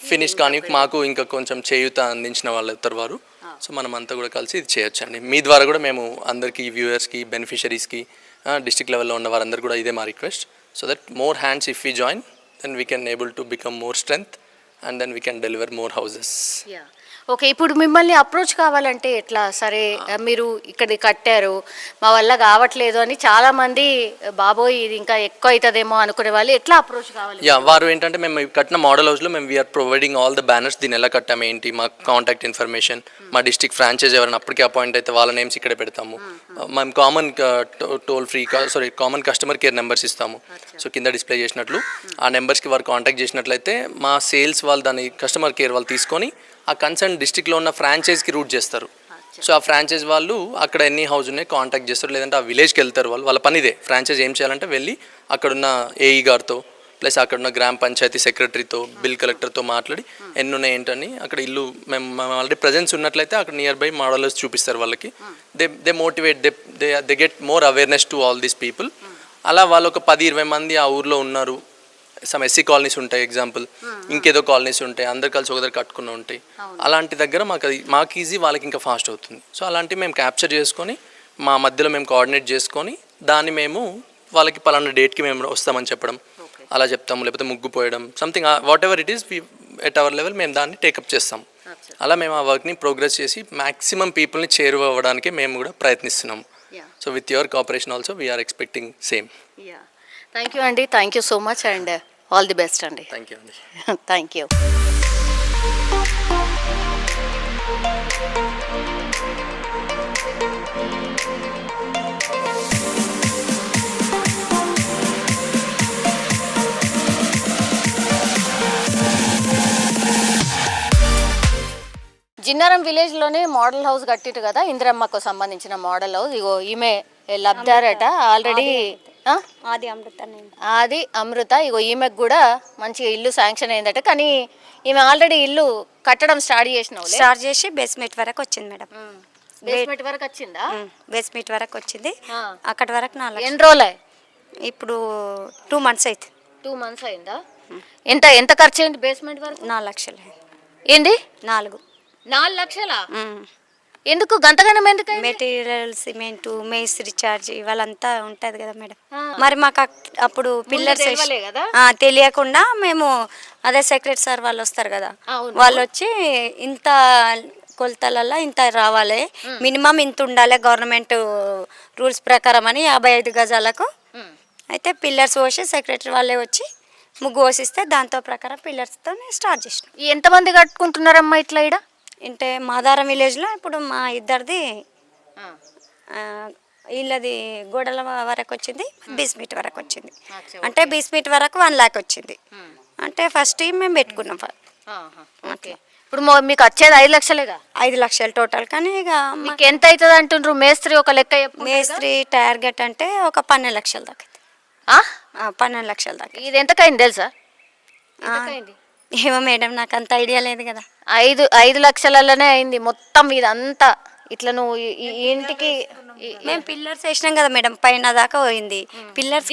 ఫినిష్ కానీ మాకు ఇంకా కొంచెం చేయూత అందించిన వాళ్ళు అవుతారు వారు. సో మనం అంతా కూడా కలిసి ఇది చేయొచ్చండి. మీ ద్వారా కూడా మేము అందరికీ వ్యూవర్స్కి, బెనిఫిషరీస్కి, డిస్ట్రిక్ట్ లెవెల్లో ఉన్న వారందరూ కూడా ఇదే మా request. So that more hands if we join, then we can able to become more strength and then we can deliver more houses. Okay, ఇప్పుడు మిమ్మల్ని అప్రోచ్ కావాలంటే ఎట్లా? సరే మీరు ఇక్కడ కట్టారు, మా వల్ల కావట్లేదు అని చాలామంది బాబోయ్ ఇది ఇంకా ఎక్కువ అవుతుందేమో అనుకునే వాళ్ళు ఎట్లా అప్రోచ్ కావాలి? వారు ఏంటంటే మేము కట్టిన మోడల్ హౌస్లో మేము we are providing all the banners, దీన్ని ఎలా కట్టాము ఏంటి, మా కాంటాక్ట్ ఇన్ఫర్మేషన్, మా డిస్ట్రిక్ట్ ఫ్రాంచైజ్ ఎవరైనా అప్పటికే అపాయింట్ అయితే వాళ్ళ నేమ్స్ ఇక్కడ పెడతాము. మేము కామన్ కస్టమర్ కేర్ నెంబర్స్ ఇస్తాము. సో కింద డిస్ప్లే చేసినట్లు ఆ నెంబర్స్కి వారు కాంటాక్ట్ చేసినట్లయితే మా సేల్స్ వాళ్ళు దాన్ని కస్టమర్ కేర్ వాళ్ళు తీసుకొని ఆ కన్సర్న్ డిస్ట్రిక్ట్లో ఉన్న ఫ్రాంచైజ్కి రూట్ చేస్తారు. సో ఆ ఫ్రాంచైజ్ వాళ్ళు అక్కడ ఎన్ని హౌస్ ఉన్నాయి కాంటాక్ట్ చేస్తారు, లేదంటే ఆ విలేజ్కి వెళ్తారు. వాళ్ళ పని ఇదే. ఫ్రాంచైజ్ ఏం చేయాలంటే వెళ్ళి అక్కడున్న ఏఈ గారితో ప్లస్ అక్కడున్న గ్రామ పంచాయతీ సెక్రటరీతో, బిల్ కలెక్టర్తో మాట్లాడి ఎన్ని ఉన్నాయి ఏంటని అక్కడ ఇల్లు మేము ఆల్రెడీ ప్రజెన్స్ ఉన్నట్లయితే అక్కడ నియర్ బై మోడల్స్ చూపిస్తారు వాళ్ళకి. They motivate, they get more awareness to all these people. అలా వాళ్ళు ఒక 10-20 మంది ఆ ఊర్లో ఉన్నారు, సమ్ ఎస్సీ కాలనీస్ ఉంటాయి ఎగ్జాంపుల్, ఇంకేదో కాలనీస్ ఉంటాయి, అందరు కలిసి ఒక దగ్గర కట్టుకుని ఉంటాయి. అలాంటి దగ్గర మాకు ఈజీ, వాళ్ళకి ఇంకా ఫాస్ట్ అవుతుంది. సో అలాంటివి మేము క్యాప్చర్ చేసుకొని మా మధ్యలో మేము కోఆర్డినేట్ చేసుకొని దాన్ని మేము వాళ్ళకి పలానా డేట్కి మేము వస్తామని చెప్పడం అలా చెప్తాము. లేకపోతే ముగ్గు పోయడం, something what ever it is, at our level మేము దాన్ని టేకప్ చేస్తాం. అలా మేము ఆ వర్క్ని ప్రోగ్రెస్ చేసి మ్యాక్సిమం పీపుల్ని చేరువవ్వడానికి మేము కూడా ప్రయత్నిస్తున్నాము. So with your cooperation also we're expecting same. Thank you అండి, thank you so much and all the best అండి. థ్యాంక్ యూ అండి. Thank you. జిన్నారం విలేజ్లోనే మోడల్ హౌస్ కట్టిరు కదా, ఇందిరమ్మకు సంబంధించిన మోడల్ హౌస్. ఇగో ఈమె లబ్ధారట ఆల్రెడీ, ఆది అమృత. ఇగో ఈమెకు కూడా మంచిగా ఇల్లు శాంక్షన్ అయిందట, కానీ ఈమె ఆల్రెడీ ఇల్లు కట్టడం స్టార్ట్ చేసి బేస్మెంట్ వరకు వచ్చింది మేడం. బేస్మెంట్ వరకు వచ్చిందా? బేస్మెంట్ వరకు వచ్చింది. అక్కడి వరకు 4 ఎన్ని రోజులు? ఇప్పుడు 2 months అయితే. 2 months అయిందా? ఎంత ఖర్చు అయింది బేస్మెంట్ వరకు? 4 లక్షలు. ఏంది? 4 లక్షలా? ఎందుకు గంతగనం? ఎందుకు? మెటీరియల్, సిమెంట్, మేస్త్రి ఛార్జ్ ఇవాళంతా ఉంటుంది కదా మేడం. మరి మాకు అప్పుడు పిల్లర్స్ తెలియకుండా మేము అదే సెక్రటరీ సార్ వాళ్ళు వస్తారు కదా, వాళ్ళు వచ్చి ఇంత కొలతలలో ఇంత రావాలి, మినిమం ఇంత ఉండాలి గవర్నమెంట్ రూల్స్ ప్రకారం అని 55 గజాలకు. అయితే పిల్లర్స్ పోసి సెక్రటరీ వాళ్ళే వచ్చి ముగ్గు పోసిస్తే దాంతో ప్రకారం పిల్లర్స్తో స్టార్ట్ చేసినాం. ఎంతమంది కట్టుకుంటున్నారమ్మా ఇట్లా? ఇడ అంటే మాదారం విలేజ్లో ఇప్పుడు మా ఇద్దరిది వీళ్ళది గోడల వరకు వచ్చింది, బేస్మెంట్ వరకు వచ్చింది. అంటే బేస్మెంట్ వరకు 1 lakh వచ్చింది. అంటే ఫస్ట్ మేము పెట్టుకున్నాం. ఓకే, ఇప్పుడు మీకు వచ్చేది 5 లక్షలేగా? 5 లక్షలు టోటల్. కానీ ఇక మీకు ఎంత అవుతుంది అంటుండ్రు? మేస్త్రి ఒక లెక్క, మేస్త్రి టార్గెట్ అంటే ఒక 12 లక్షల దాకా. 12 లక్షల దాకా. ఇది ఎంతకైంది తెలుసా? ఏమో మేడం, నాకు అంత ఐడియా లేదు కదా. 5 లక్షలలోనే అయింది మొత్తం ఇదంతా. ఇట్లా నువ్వు ఇంటికి మేము పిల్లర్స్ వేసినాం కదా మేడం, పైన దాకా పోయింది పిల్లర్స్.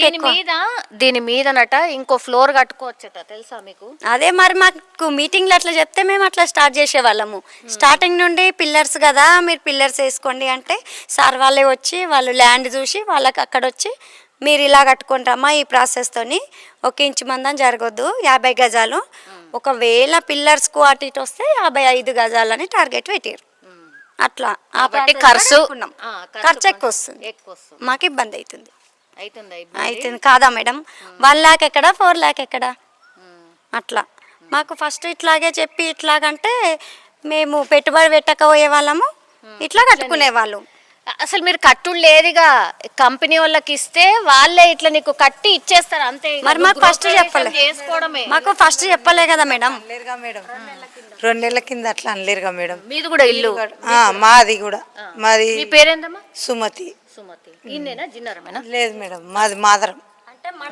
దీని మీదనట ఇంకో ఫ్లోర్ కట్టుకోవచ్చట, తెలుసా మీకు? అదే మరి మాకు మీటింగ్లో అట్లా చెప్తే మేము అట్లా స్టార్ట్ చేసేవాళ్ళము. స్టార్టింగ్ నుండి పిల్లర్స్ కదా, మీరు పిల్లర్స్ వేసుకోండి అంటే సార్ వాళ్ళే వచ్చి వాళ్ళు ల్యాండ్ చూసి వాళ్ళకి అక్కడ వచ్చి మీరు ఇలా కట్టుకుంటామా ఈ ప్రాసెస్తోని 1 ఇంచు మందం జరగొద్దు, 50 గజాలు. ఒకవేళ పిల్లర్స్కు అటు ఇటు వస్తే 55 గజాలని టార్గెట్ పెట్టారు. అట్లా ఖర్చు ఎక్కువ వస్తుంది, మాకు ఇబ్బంది అవుతుంది కాదా మేడం? 1 lakh ఎక్కడ, 4 lakh ఎక్కడ? అట్లా మాకు ఫస్ట్ ఇట్లాగే చెప్పి ఇట్లాగంటే మేము పెట్టుబడి పెట్టకపోయే వాళ్ళము, ఇట్లా కట్టుకునే వాళ్ళు. అసలు మీరు కట్టుడు లేదుగా, కంపెనీ వాళ్ళకి ఇస్తే వాళ్ళే ఇట్లా నీకు కట్టి ఇచ్చేస్తారు అంతే. మరి మాకు ఫస్ట్ చెప్పలే, చేసుకోవడమే. మాకు ఫస్ట్ చెప్పలే కదా మేడం. అనలేరుగా మేడం, 2 నెలల కింద అట్లా అనలేరుగా మేడం. మీది కూడా ఇల్లు? మాది కూడా. మాది మీ పేరేందమ్మా? సుమతి. సుమతి. ఇన్నేనా జిన్నారమేనా? లేదు మేడం, మాది మాదరం.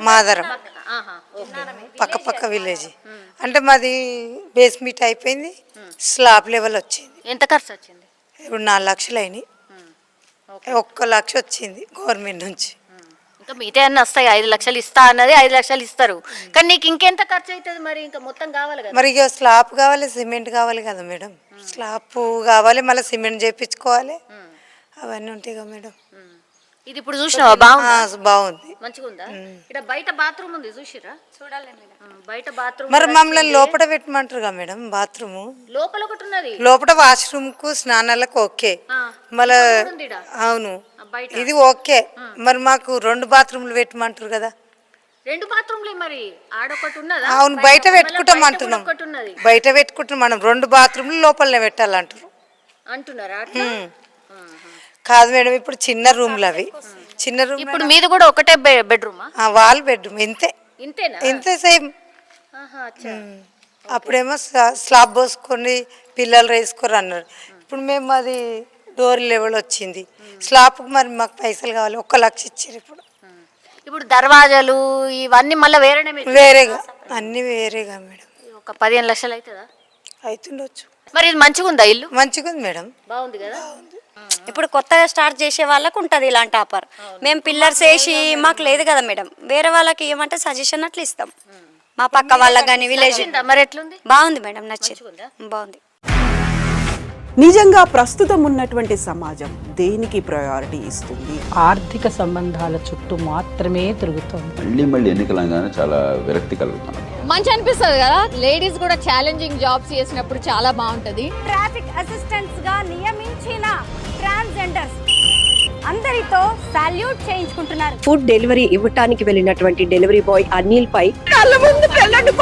మాదరం పక్క పక్క విలేజ్. అంటే మాది బేస్మెంట్ అయిపోయింది, స్లాబ్ లెవెల్ వచ్చింది. ఎంత ఖర్చు వచ్చింది? ఇప్పుడు 4 లక్షలు అయినాయి. 1 లక్ష వచ్చింది గవర్నమెంట్ నుంచి. ఇంకా మిగతా అన్నీ వస్తాయి. 5 లక్షలు ఇస్తా అన్నది 5 లక్షలు ఇస్తారు, కానీ నీకు ఇంకెంత ఖర్చు అవుతుంది మరి? ఇంకా మొత్తం కావాలి కదా. మరి ఇక స్లాబ్ కావాలి, సిమెంట్ కావాలి కదా మేడం. స్లాబ్ కావాలి, మళ్ళీ సిమెంట్ చేయించుకోవాలి, అవన్నీ ఉంటాయి కదా మేడం. ఇది ఇప్పుడు చూసినావా? బాగుంది. బాగుంది, మంచిగా ఉందా? ఇక్కడ బయట బాత్రూమ్ ఉంది, చూసిరా? చూడాలి బయట బాత్రూమ్. మరి మమ్మల్ని లోపల పెట్టమంటారు కదా మేడం. బాత్రూమ్ లోపల ఒకటి ఉన్నది, లోపల వాష్రూమ్ కు స్నానాలకు ఓకే. మళ్ళా అవును, ఇది ఓకే. మరి మాకు 2 బాత్రూమ్లు పెట్టమంటారు కదా. 2 బాత్రూమ్లే మరి, ఆడొకటి ఉన్నదా? అవును, బయట పెట్టుకుంటాం అంటున్నాం. బయట పెట్టుకుంటాం మనం, 2 బాత్రూమ్లు లోపలనే పెట్టాలంటారు అంటున్నారా? కాదు మేడం, ఇప్పుడు చిన్న రూమ్లు అవి, చిన్న రూమ్. ఇప్పుడు మీది కూడా ఒకటే బెడ్రూమా? వాల్ బెడ్రూమ్ ఇంతే. ఇంతేనా? ఇంతే సేమ్. అప్పుడేమో స్లాబ్ పోసుకొని పిల్లలు వేసుకోరు అన్నారు. ఇప్పుడు మేము అది డోర్ లెవెల్ వచ్చింది, స్లాబ్కి మరి మాకు పైసలు కావాలి. 1 లక్ష ఇచ్చారు. ఇప్పుడు దర్వాజాలు ఇవన్నీ మళ్ళీ వేరేగా, అన్ని వేరేగా మేడం. ఒక 15 లక్షలు అవుతుందా? అవుతుండొచ్చు. మరి ఇది మంచిగా ఉందా ఇల్లు? మంచిగా ఉంది మేడం, బాగుంది కదా. ఇప్పుడు కొత్తగా స్టార్ట్ చేసే వాళ్ళకు ఉంటుంది ఇలాంటి ఆఫర్. మేము పిల్లర్స్ వేసి మాకు లేదు కదా మేడం, వేరే వాళ్ళకి ఏమంటే సజెషన్ అట్లా ఇస్తాం. మా పక్క వాళ్ళకి కానీ విలేజ్. మరి ఎట్లుంది? బాగుంది మేడం, నచ్చింది, బాగుంది. నిజంగా ప్రస్తుతం ఉన్నటువంటి సమాజం దేనికి ప్రయారిటీ ఇస్తుంది? ఆర్థిక సంబంధాల చుట్టూ మాత్రమే తిరుగుతుంది. మళ్ళీ ఎన్నికలంగానే చాలా విరక్తి కలుగుతాను. మంచి అనిపిస్తుంది కదా, లేడీస్ కూడా ఛాలెంజింగ్ జాబ్స్ చేసినప్పుడు చాలా బాగుంటది. ట్రాఫిక్ అసిస్టెంట్స్ గా నియమించిన ట్రాన్స్జెండర్స్ అందరితో సాల్యూట్ చేయించుకుంటున్నారు. ఫుడ్ డెలివరీ ఇవ్వటానికి వెళ్ళినటువంటి డెలివరీ బాయ్ అనిల్ పై కళ్ళ ముందు పెళ్ళండి